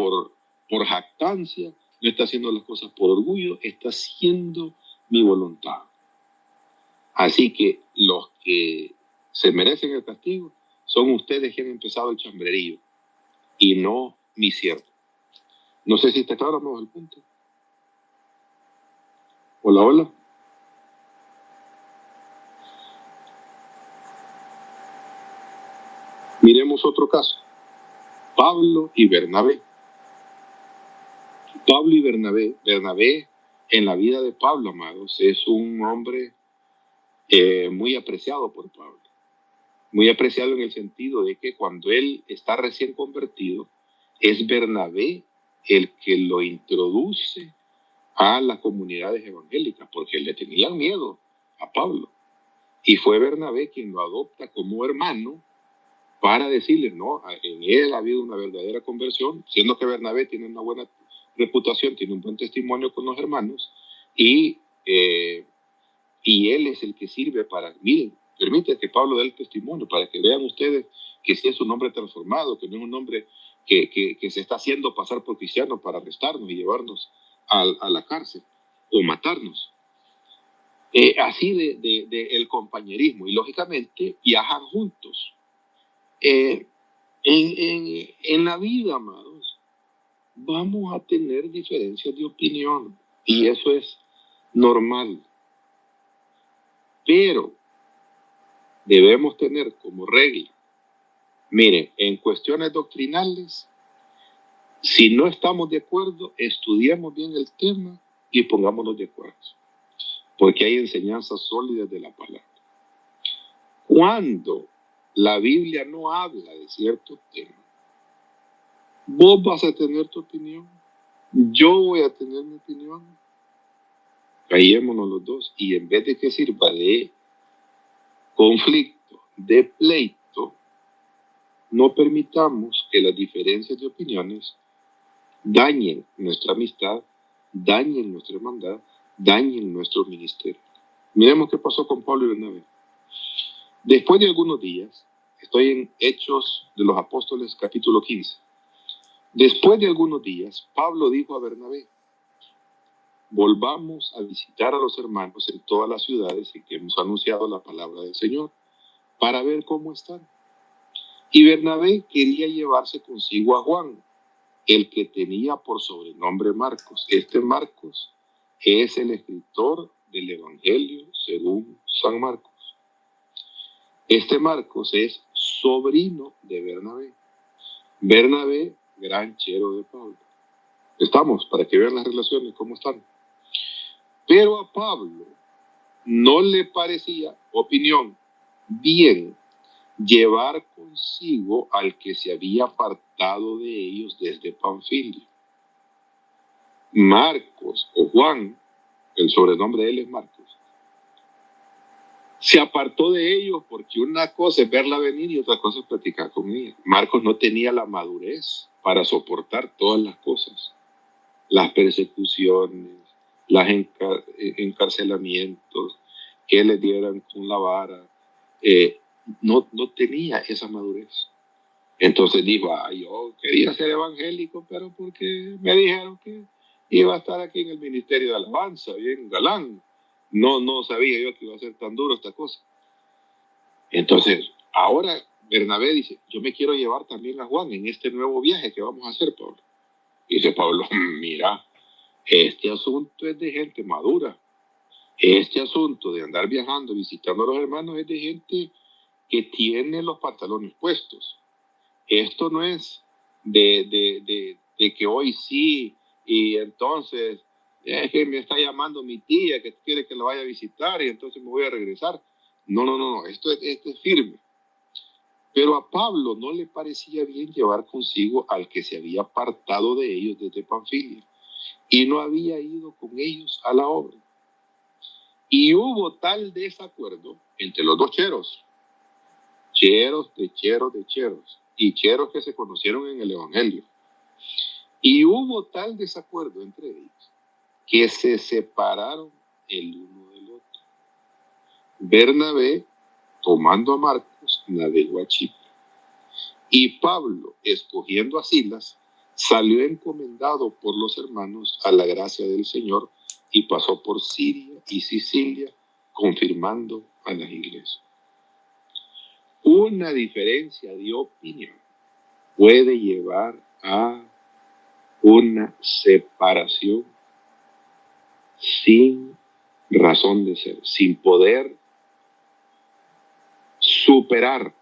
jactancia, no está haciendo las cosas por orgullo, está haciendo mi voluntad. Así que los que se merecen el castigo son ustedes que han empezado el chambrerío y no mi siervo. No sé si está claro o no el punto. Hola, hola. Miremos otro caso. Pablo y Bernabé. Pablo y Bernabé. Bernabé, en la vida de Pablo, amados, es un hombre muy apreciado por Pablo. Muy apreciado en el sentido de que cuando él está recién convertido, es Bernabé el que lo introduce a las comunidades evangélicas, porque le tenían miedo a Pablo. Y fue Bernabé quien lo adopta como hermano para decirle, no, en él ha habido una verdadera conversión, siendo que Bernabé tiene una buena reputación, tiene un buen testimonio con los hermanos, y él es el que sirve para, miren, permite que Pablo dé el testimonio, para que vean ustedes que sí es un hombre transformado, que no es un hombre que se está haciendo pasar por cristiano para arrestarnos y llevarnos a la cárcel o matarnos. Así de el compañerismo, y lógicamente viajan juntos. En la vida, amados, vamos a tener diferencias de opinión y eso es normal, pero debemos tener como regla, miren, en cuestiones doctrinales, si no estamos de acuerdo, estudiemos bien el tema y pongámonos de acuerdo, porque hay enseñanzas sólidas de la palabra. Cuando la Biblia no habla de ciertos temas, vos vas a tener tu opinión, yo voy a tener mi opinión, callémonos los dos, y en vez de que sirva de conflicto, de pleito, no permitamos que las diferencias de opiniones dañen nuestra amistad, dañen nuestra hermandad, dañen nuestro ministerio. Miremos qué pasó con Pablo y Bernabé. Después de algunos días, estoy en Hechos de los Apóstoles, capítulo 15. Después de algunos días, Pablo dijo a Bernabé, volvamos a visitar a los hermanos en todas las ciudades en que hemos anunciado la palabra del Señor, para ver cómo están. Y Bernabé quería llevarse consigo a Juan, el que tenía por sobrenombre Marcos. Este Marcos es el escritor del Evangelio según San Marcos. Este Marcos es sobrino de Bernabé. Bernabé, gran chero de Pablo. Estamos, para que vean las relaciones, cómo están. Pero a Pablo no le parecía, opinión, bien llevar consigo al que se había apartado de ellos desde Panfilia. Marcos o Juan, el sobrenombre de él es Marcos, Se apartó de ellos porque una cosa es verla venir y otra cosa es platicar con ella. Marcos no tenía la madurez para soportar todas las cosas, las persecuciones, los encarcelamientos, que les dieran con la vara. No tenía esa madurez. Entonces dijo, yo quería ser evangélico, pero porque me dijeron que iba a estar aquí en el ministerio de alabanza, bien galán. No sabía yo que iba a ser tan duro esta cosa. Entonces, ahora Bernabé dice, yo me quiero llevar también a Juan en este nuevo viaje que vamos a hacer, Pablo. Y dice Pablo, mira, este asunto es de gente madura. Este asunto de andar viajando, visitando a los hermanos, es de gente que tiene los pantalones puestos. Esto no es de que hoy sí, y entonces es que me está llamando mi tía que quiere que la vaya a visitar y entonces me voy a regresar. No, esto es firme. Pero a Pablo no le parecía bien llevar consigo al que se había apartado de ellos desde Panfilia y no había ido con ellos a la obra. Y hubo tal desacuerdo entre los dos cheros de cheros, y cheros que se conocieron en el Evangelio. Y hubo tal desacuerdo entre ellos que se separaron el uno del otro. Bernabé, tomando a Marcos, navegó a Chipre. Y Pablo, escogiendo a Silas, salió encomendado por los hermanos a la gracia del Señor y pasó por Siria y Sicilia, confirmando a las iglesias. Una diferencia de opinión puede llevar a una separación sin razón de ser, sin poder superar.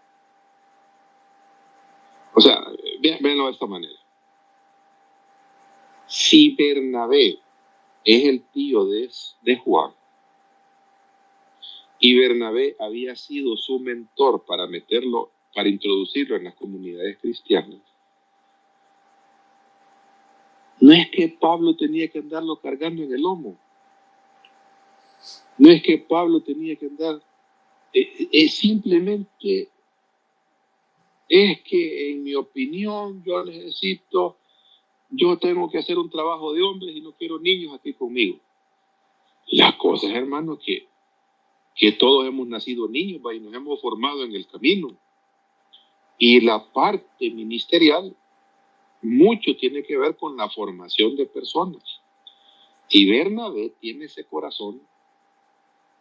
O sea, véanlo de esta manera. Si Bernabé es el tío de Juan, y Bernabé había sido su mentor para introducirlo en las comunidades cristianas, no es que Pablo tenía que andarlo cargando en el lomo. No es que Pablo tenía que andar, simplemente es que en mi opinión yo tengo que hacer un trabajo de hombres y no quiero niños aquí conmigo. La cosa es, hermano, que todos hemos nacido niños y nos hemos formado en el camino. Y la parte ministerial mucho tiene que ver con la formación de personas. Y Bernabé tiene ese corazón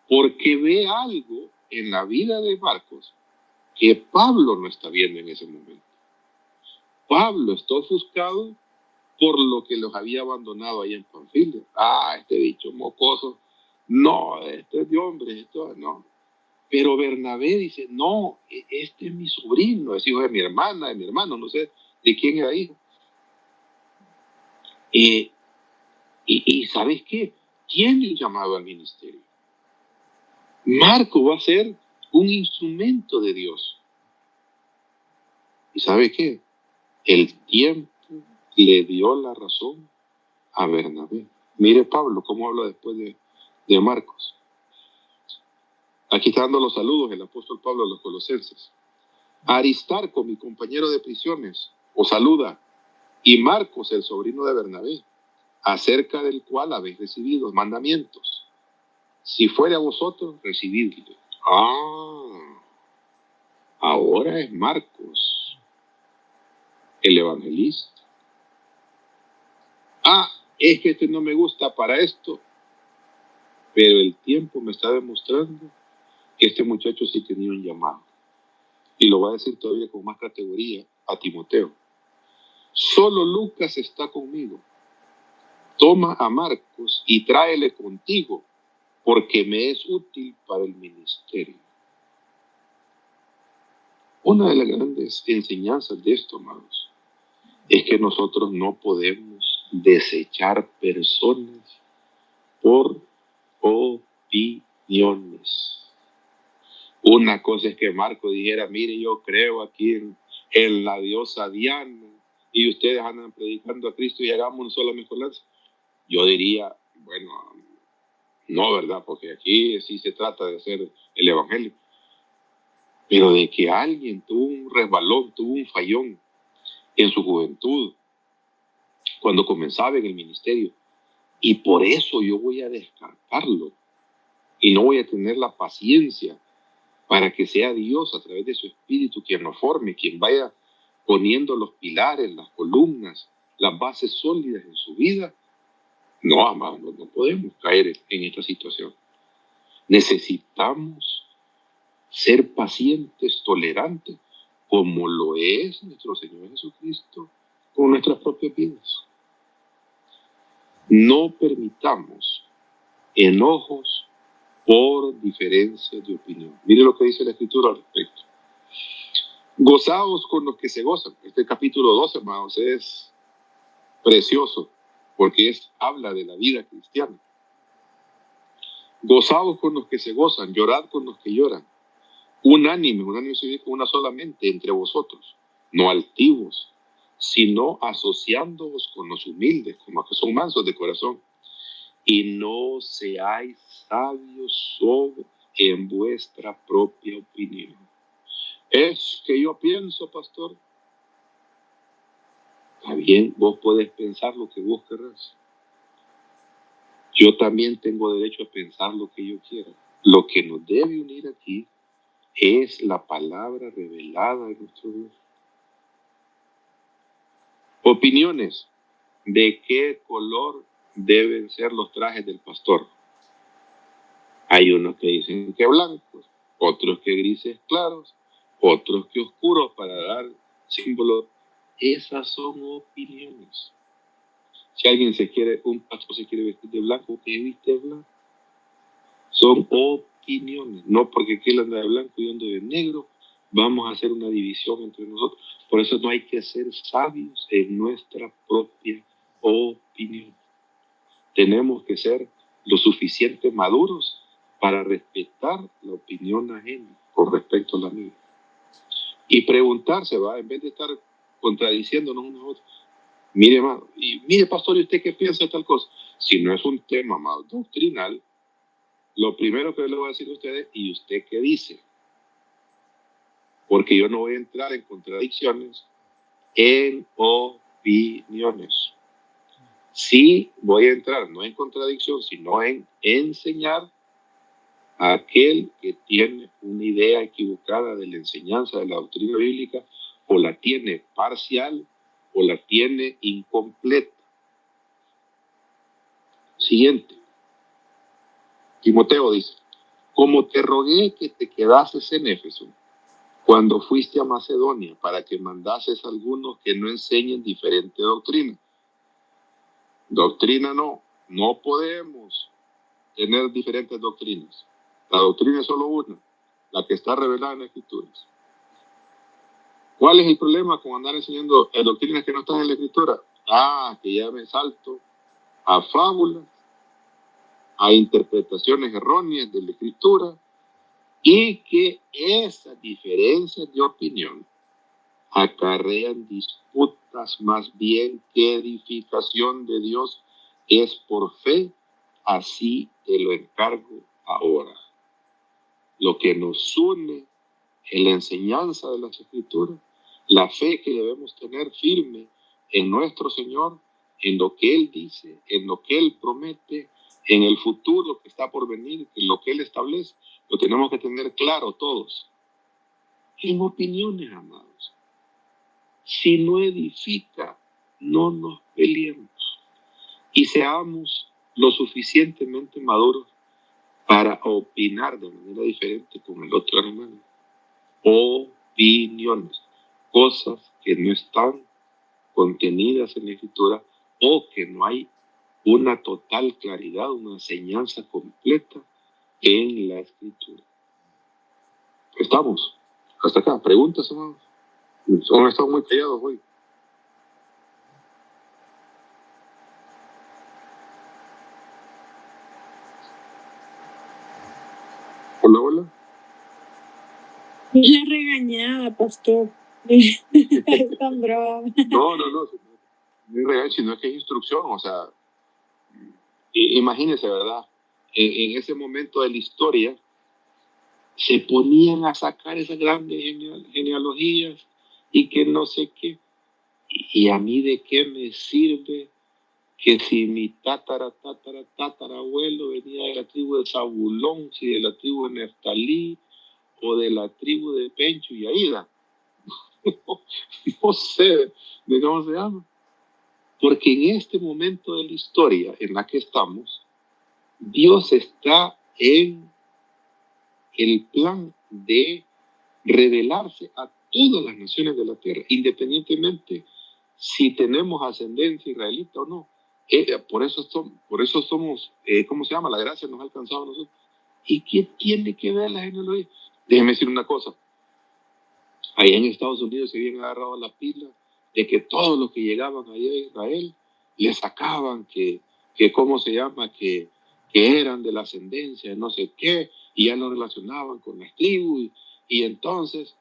porque ve algo en la vida de Marcos que Pablo no está viendo en ese momento. Pablo está ofuscado por lo que los había abandonado ahí en Panfilia. Este bicho mocoso. No, esto es de hombres, esto no. Pero Bernabé dice, no, este es mi sobrino, es hijo de mi hermana, de mi hermano, no sé de quién era hijo. Y ¿sabes qué? Tiene el llamado al ministerio. Marco va a ser un instrumento de Dios. ¿Y sabe qué? El tiempo le dio la razón a Bernabé. Mire Pablo cómo habla después de Marcos. Aquí está dando los saludos el apóstol Pablo a los colosenses. Aristarco, mi compañero de prisiones, os saluda, y Marcos, el sobrino de Bernabé, acerca del cual habéis recibido mandamientos. Si fuere a vosotros, recibidle. Ahora es Marcos, el evangelista. Es que este no me gusta para esto, pero el tiempo me está demostrando que este muchacho sí tenía un llamado. Y lo va a decir todavía con más categoría a Timoteo. Solo Lucas está conmigo. Toma a Marcos y tráele contigo, porque me es útil para el ministerio. Una de las grandes enseñanzas de esto, amados, es que nosotros no podemos desechar personas por opiniones. Una cosa es que Marco dijera, mire, yo creo aquí en la diosa Diana y ustedes andan predicando a Cristo y hagamos una sola mezcolanza. Yo diría, bueno, No, ¿verdad? Porque aquí sí se trata de hacer el evangelio. Pero de que alguien tuvo un resbalón, tuvo un fallón en su juventud, cuando comenzaba en el ministerio, y por eso yo voy a descartarlo y no voy a tener la paciencia para que sea Dios a través de su Espíritu quien nos forme, quien vaya poniendo los pilares, las columnas, las bases sólidas en su vida. No, amados, no podemos caer en esta situación. Necesitamos ser pacientes, tolerantes, como lo es nuestro Señor Jesucristo con nuestras propias vidas. No permitamos enojos por diferencias de opinión. Mire lo que dice la Escritura al respecto. Gozaos con los que se gozan. Este capítulo 12, hermanos, es precioso porque habla de la vida cristiana. Gozaos con los que se gozan, llorad con los que lloran. Unánime significa una sola mente entre vosotros, no altivos, sino asociándoos con los humildes, con los que son mansos de corazón. Y no seáis sabios en vuestra propia opinión. Es que yo pienso, pastor. Está bien, vos podés pensar lo que vos querrás. Yo también tengo derecho a pensar lo que yo quiera. Lo que nos debe unir aquí es la palabra revelada de nuestro Dios. Opiniones. ¿De qué color deben ser los trajes del pastor? Hay unos que dicen que blancos, otros que grises claros, otros que oscuros para dar símbolos. Esas son opiniones. Si alguien un pastor se quiere vestir de blanco, que viste blanco. Son opiniones. No porque aquel anda de blanco y yo ando de negro, vamos a hacer una división entre nosotros. Por eso no hay que ser sabios en nuestra propia opinión. Tenemos que ser lo suficiente maduros para respetar la opinión ajena con respecto a la mía. Y preguntarse, en vez de estar contradiciéndonos unos a otros. Mire, hermano, mire, pastor, ¿y usted qué piensa de tal cosa? Si no es un tema más doctrinal, lo primero que le voy a decir a ustedes, ¿y usted qué dice? Porque yo no voy a entrar en contradicciones, en opiniones. Sí voy a entrar, no en contradicción, sino en enseñar a aquel que tiene una idea equivocada de la enseñanza de la doctrina bíblica, o la tiene parcial, o la tiene incompleta. Siguiente. Timoteo dice, como te rogué que te quedases en Éfeso, cuando fuiste a Macedonia, para que mandases a algunos que no enseñen diferente doctrina. Doctrina no podemos tener diferentes doctrinas. La doctrina es solo una, la que está revelada en las Escrituras. ¿Cuál es el problema con andar enseñando doctrinas que no están en la Escritura? Que ya me salto a fábulas, a interpretaciones erróneas de la Escritura, y que esas diferencias de opinión acarrean disputas más bien que edificación de Dios. Es por fe, así te lo encargo ahora. Lo que nos une en la enseñanza de las Escrituras, la fe que debemos tener firme en nuestro Señor, en lo que Él dice, en lo que Él promete, en el futuro que está por venir, en lo que Él establece, lo tenemos que tener claro todos. En opiniones, amados. Si no edifica, no nos peleemos. Y seamos lo suficientemente maduros para opinar de manera diferente con el otro hermano. Opiniones, cosas que no están contenidas en la Escritura, o que no hay una total claridad, una enseñanza completa en la Escritura. ¿Estamos? Hasta acá. ¿Preguntas, hermanos? Han estado muy callados hoy. Hola. La regañada, pastor. Tan bravo. No. No es regaño, sino que es instrucción. O sea, imagínense, ¿verdad? en ese momento de la historia, se ponían a sacar esas grandes genealogías y que no sé qué. Y a mí de qué me sirve que si mi tatarabuelo venía de la tribu de Zabulón, si de la tribu de Neftalí o de la tribu de Pencho y Aida. No sé de cómo se llama. Porque en este momento de la historia en la que estamos, Dios está en el plan de revelarse a todas las naciones de la tierra, independientemente si tenemos ascendencia israelita o no. Por eso somos, ¿cómo se llama? La gracia nos ha alcanzado a nosotros. ¿Y qué tiene que ver la genealogía? Déjeme decir una cosa. Allá en Estados Unidos se habían agarrado la pila de que todos los que llegaban allá a Israel le sacaban que ¿cómo se llama? Que eran de la ascendencia de no sé qué, y ya lo relacionaban con las tribus, y entonces,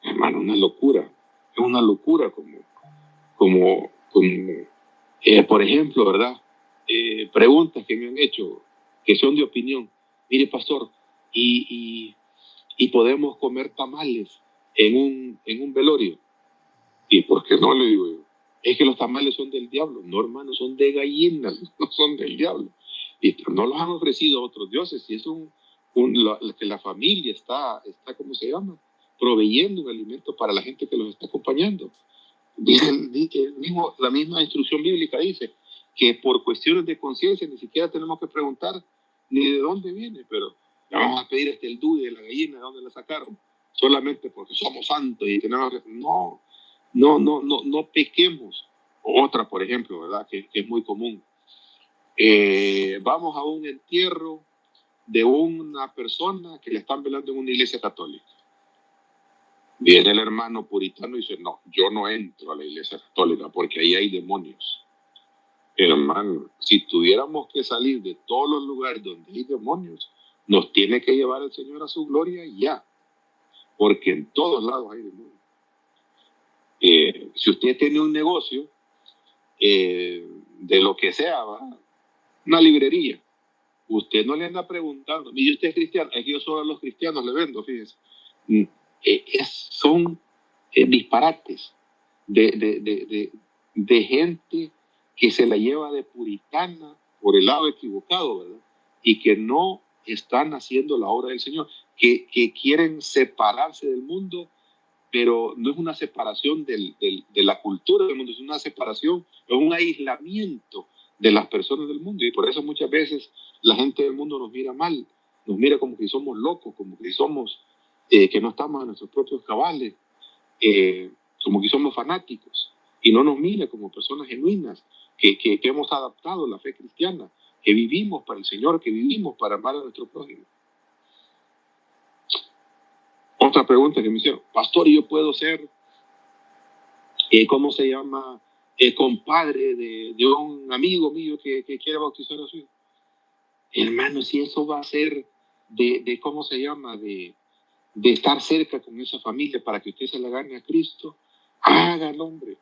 hermano, una locura. Es una locura como por ejemplo, ¿verdad? Preguntas que me han hecho que son de opinión. Mire, pastor, y podemos comer tamales en un velorio. ¿Y por qué no? Le digo yo. Es que los tamales son del diablo. No, hermano, son de gallinas, no son del diablo. Y no los han ofrecido a otros dioses. Y es que la familia está, ¿cómo se llama? Proveyendo un alimento para la gente que los está acompañando. La misma instrucción bíblica dice que por cuestiones de conciencia ni siquiera tenemos que preguntar ni de dónde viene, pero le vamos a pedir el dúo de la gallina, de dónde la sacaron, solamente porque somos santos y tenemos que... No pequemos. Otra, por ejemplo, ¿verdad? Que es muy común. Vamos a un entierro de una persona que le están velando en una iglesia católica. Viene el hermano puritano y dice, no, yo no entro a la iglesia católica porque ahí hay demonios. Hermano, si tuviéramos que salir de todos los lugares donde hay demonios, nos tiene que llevar el Señor a su gloria ya, porque en todos lados hay demonios. Si usted tiene un negocio de lo que sea, ¿verdad? Una librería, usted no le anda preguntando, mire, usted es cristiano, es que yo solo a los cristianos le vendo, fíjese. Son disparates de gente que se la lleva de puritana por el lado equivocado, ¿verdad? Y que no están haciendo la obra del Señor, que quieren separarse del mundo, pero no es una separación de la cultura del mundo, es una separación, es un aislamiento de las personas del mundo. Y por eso muchas veces la gente del mundo nos mira mal, nos mira como que somos locos, como que somos, que no estamos en nuestros propios cabales, como que somos fanáticos, y no nos mira como personas genuinas, que hemos adaptado la fe cristiana, que vivimos para el Señor, que vivimos para amar a nuestro prójimo. Otra pregunta que me hicieron, pastor, ¿yo puedo ser, ¿cómo se llama? Compadre de un amigo mío que quiere bautizar a su hijo? Hermano, si eso va a ser de ¿cómo se llama? De estar cerca con esa familia para que usted se la gane a Cristo, hágalo, hombre.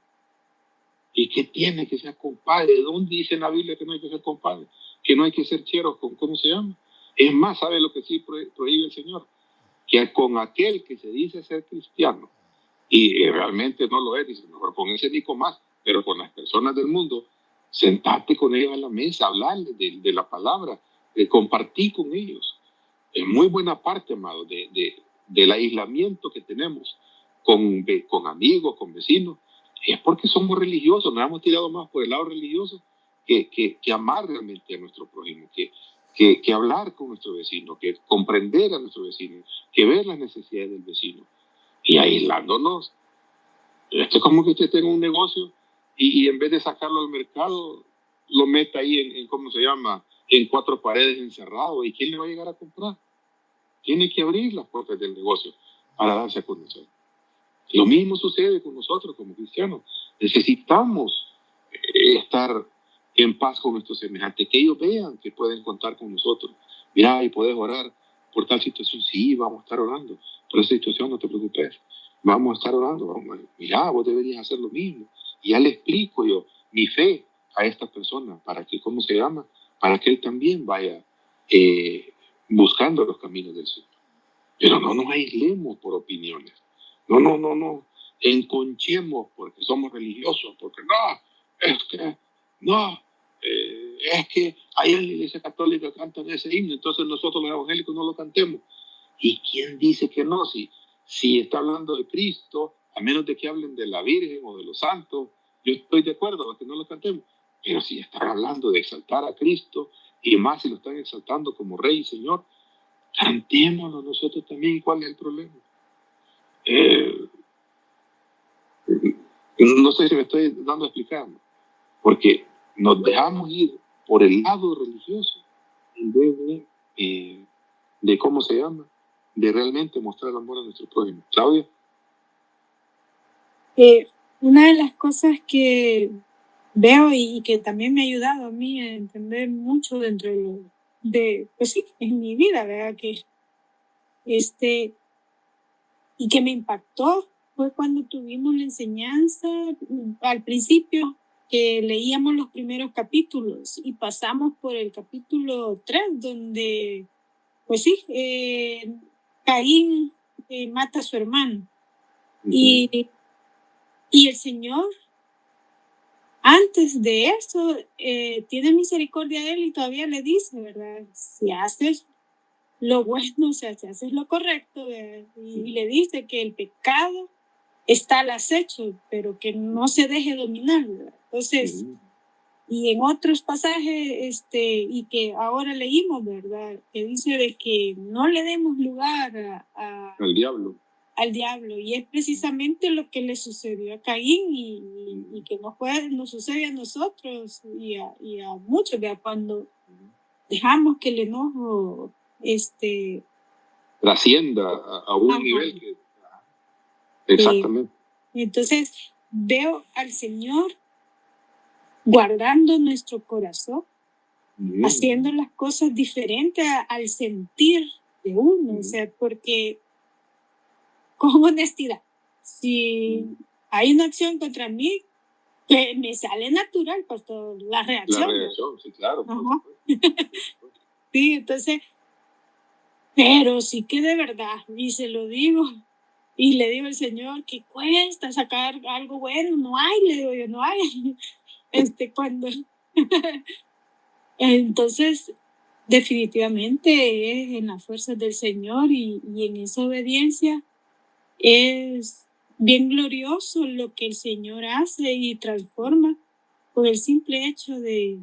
¿Y qué tiene que ser compadre? ¿De dónde dice en la Biblia que no hay que ser compadre? Que no hay que ser cheros con, ¿cómo se llama? Es más, ¿sabe lo que sí prohíbe el Señor? Que con aquel que se dice ser cristiano y realmente no lo es, dice, mejor con ese ni con más, pero con las personas del mundo, sentate con ellos a la mesa, hablarles de la palabra, compartir con ellos. Es muy buena parte, amado, del aislamiento que tenemos con amigos, con vecinos, es porque somos religiosos, nos hemos tirado más por el lado religioso que amar realmente a nuestro prójimo, que hablar con nuestro vecino, que comprender a nuestro vecino, que ver las necesidades del vecino. Y aislándonos, esto es como que usted tenga un negocio y en vez de sacarlo al mercado, lo meta ahí en ¿cómo se llama? En 4 paredes encerrado. ¿Y quién le va a llegar a comprar? Tiene que abrir las puertas del negocio para darse a conocer. Lo mismo sucede con nosotros como cristianos. Necesitamos estar en paz con nuestros semejantes, que ellos vean que pueden contar con nosotros. Mira, y puedes orar por tal situación. Sí, vamos a estar orando por esa situación, no te preocupes. Vamos a estar orando. Mira, vos deberías hacer lo mismo. Y ya le explico yo mi fe a esta persona para que, ¿cómo se llama? Para que él también vaya buscando los caminos del Señor. Pero no nos aislemos por opiniones. No enconchemos porque somos religiosos, porque es que ahí en la iglesia católica cantan ese himno, entonces nosotros los evangélicos no lo cantemos. ¿Y quién dice que no? Si está hablando de Cristo, a menos de que hablen de la Virgen o de los santos, yo estoy de acuerdo a que no lo cantemos. Pero si están hablando de exaltar a Cristo, y más si lo están exaltando como Rey y Señor, cantémoslo nosotros también. ¿Cuál es el problema? No sé si me estoy dando a explicar, ¿no? Porque nos dejamos ir por el lado religioso en vez de ¿cómo se llama? De realmente mostrar amor a nuestro prójimo. Claudia. Una de las cosas que veo y que también me ha ayudado a mí a entender mucho dentro pues sí, en mi vida, ¿verdad? Que y que me impactó fue cuando tuvimos la enseñanza al principio, que leíamos los primeros capítulos y pasamos por el capítulo 3, donde, pues sí, Caín mata a su hermano. Y el Señor, antes de eso, tiene misericordia de él y todavía le dice, ¿verdad? Si haces lo bueno, o sea, si haces lo correcto, ¿verdad? Y le dice que el pecado está al acecho, pero que no se deje dominar, ¿verdad? Entonces, y en otros pasajes, y que ahora leímos, ¿verdad? Que dice de que no le demos lugar al diablo. Al diablo, y es precisamente lo que le sucedió a Caín y que nos sucede a nosotros y a muchos, ¿verdad? Cuando dejamos que el enojo trascienda a un nivel que... Exactamente. Entonces veo al Señor guardando nuestro corazón, haciendo las cosas diferentes al sentir de uno, o sea, porque con honestidad, si hay una acción contra mí, que me sale natural, pastor, la reacción. La reacción, sí, claro. Sí, entonces, pero sí que de verdad, y se lo digo, y le digo al Señor que cuesta sacar algo bueno, no hay, le digo yo, no hay. Cuando... Entonces, definitivamente es en las fuerzas del Señor y en esa obediencia es bien glorioso lo que el Señor hace y transforma por el simple hecho de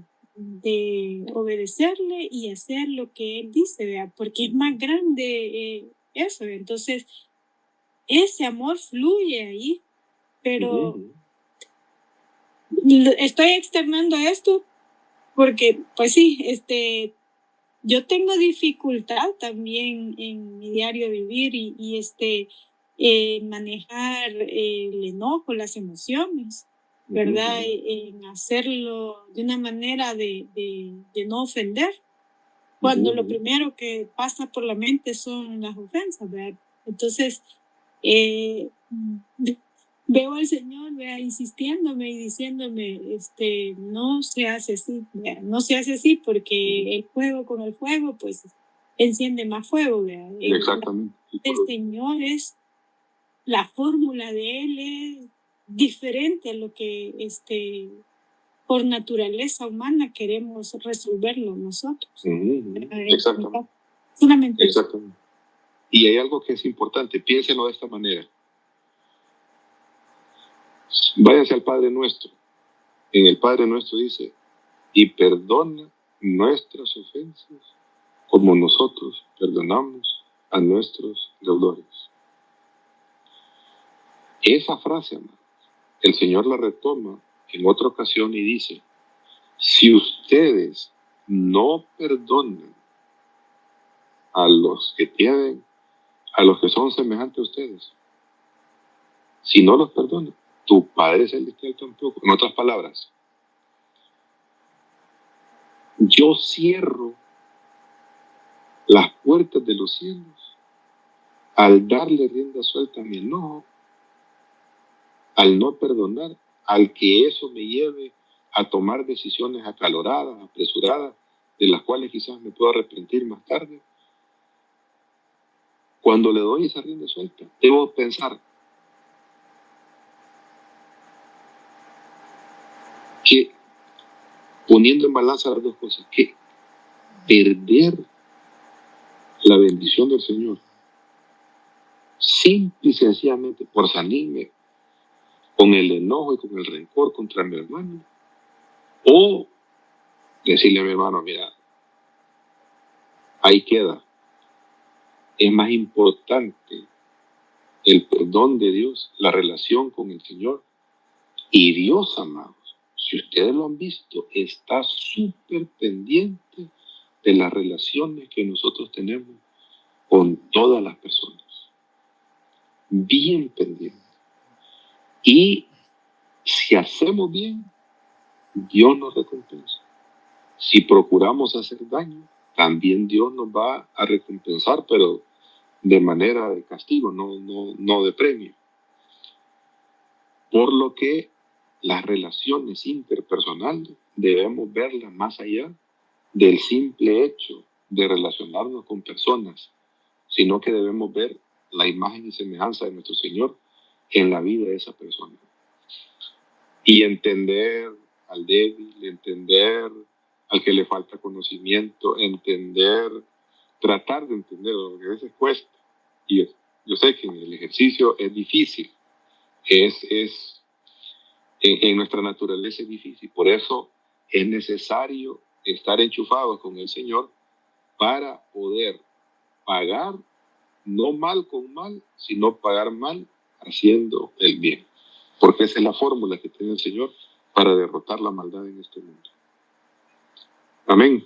obedecerle y hacer lo que Él dice, ¿verdad? Porque es más grande eso. Entonces, ese amor fluye ahí, pero estoy externando esto porque, pues sí, yo tengo dificultad también en mi diario vivir y manejar el enojo, las emociones, ¿verdad? En hacerlo de una manera de no ofender, cuando lo primero que pasa por la mente son las ofensas, ¿verdad? Entonces, veo al Señor, ¿verdad? Insistiéndome y diciéndome, no se hace así, ¿verdad? No se hace así porque el fuego con el fuego, pues, enciende más fuego, ¿verdad? Exactamente. El Señor es, la fórmula de Él es diferente a lo que, por naturaleza humana queremos resolverlo nosotros. Exactamente. Solamente exactamente. Y hay algo que es importante, piénsenlo de esta manera. Váyanse al Padre Nuestro. En el Padre Nuestro dice, y perdona nuestras ofensas como nosotros perdonamos a nuestros deudores. Esa frase, hermano, el Señor la retoma en otra ocasión y dice, si ustedes no perdonan a los que tienen, a los que son semejantes a ustedes, si no los perdonan, tu Padre Celestial tampoco. En otras palabras, yo cierro las puertas de los cielos al darle rienda suelta a mi enojo, al no perdonar, al que eso me lleve a tomar decisiones acaloradas, apresuradas, de las cuales quizás me puedo arrepentir más tarde, cuando le doy esa rienda suelta, debo pensar que, poniendo en balanza las dos cosas, que perder la bendición del Señor simple y sencillamente por salirme con el enojo y con el rencor contra mi hermano, o decirle a mi hermano, mira, ahí queda. Es más importante el perdón de Dios, la relación con el Señor. Y Dios, amados, si ustedes lo han visto, está súper pendiente de las relaciones que nosotros tenemos con todas las personas. Bien pendiente. Y si hacemos bien, Dios nos recompensa. Si procuramos hacer daño, también Dios nos va a recompensar, pero de manera de castigo, no de premio. Por lo que las relaciones interpersonales debemos verlas más allá del simple hecho de relacionarnos con personas, sino que debemos ver la imagen y semejanza de nuestro Señor en la vida de esa persona. Y entender al débil, entender al que le falta conocimiento, tratar de entender lo que a veces cuesta. Y yo sé que en el ejercicio es difícil, en nuestra naturaleza es difícil, por eso es necesario estar enchufados con el Señor para poder pagar no mal con mal, sino pagar mal haciendo el bien, porque esa es la fórmula que tiene el Señor para derrotar la maldad en este mundo. Amén.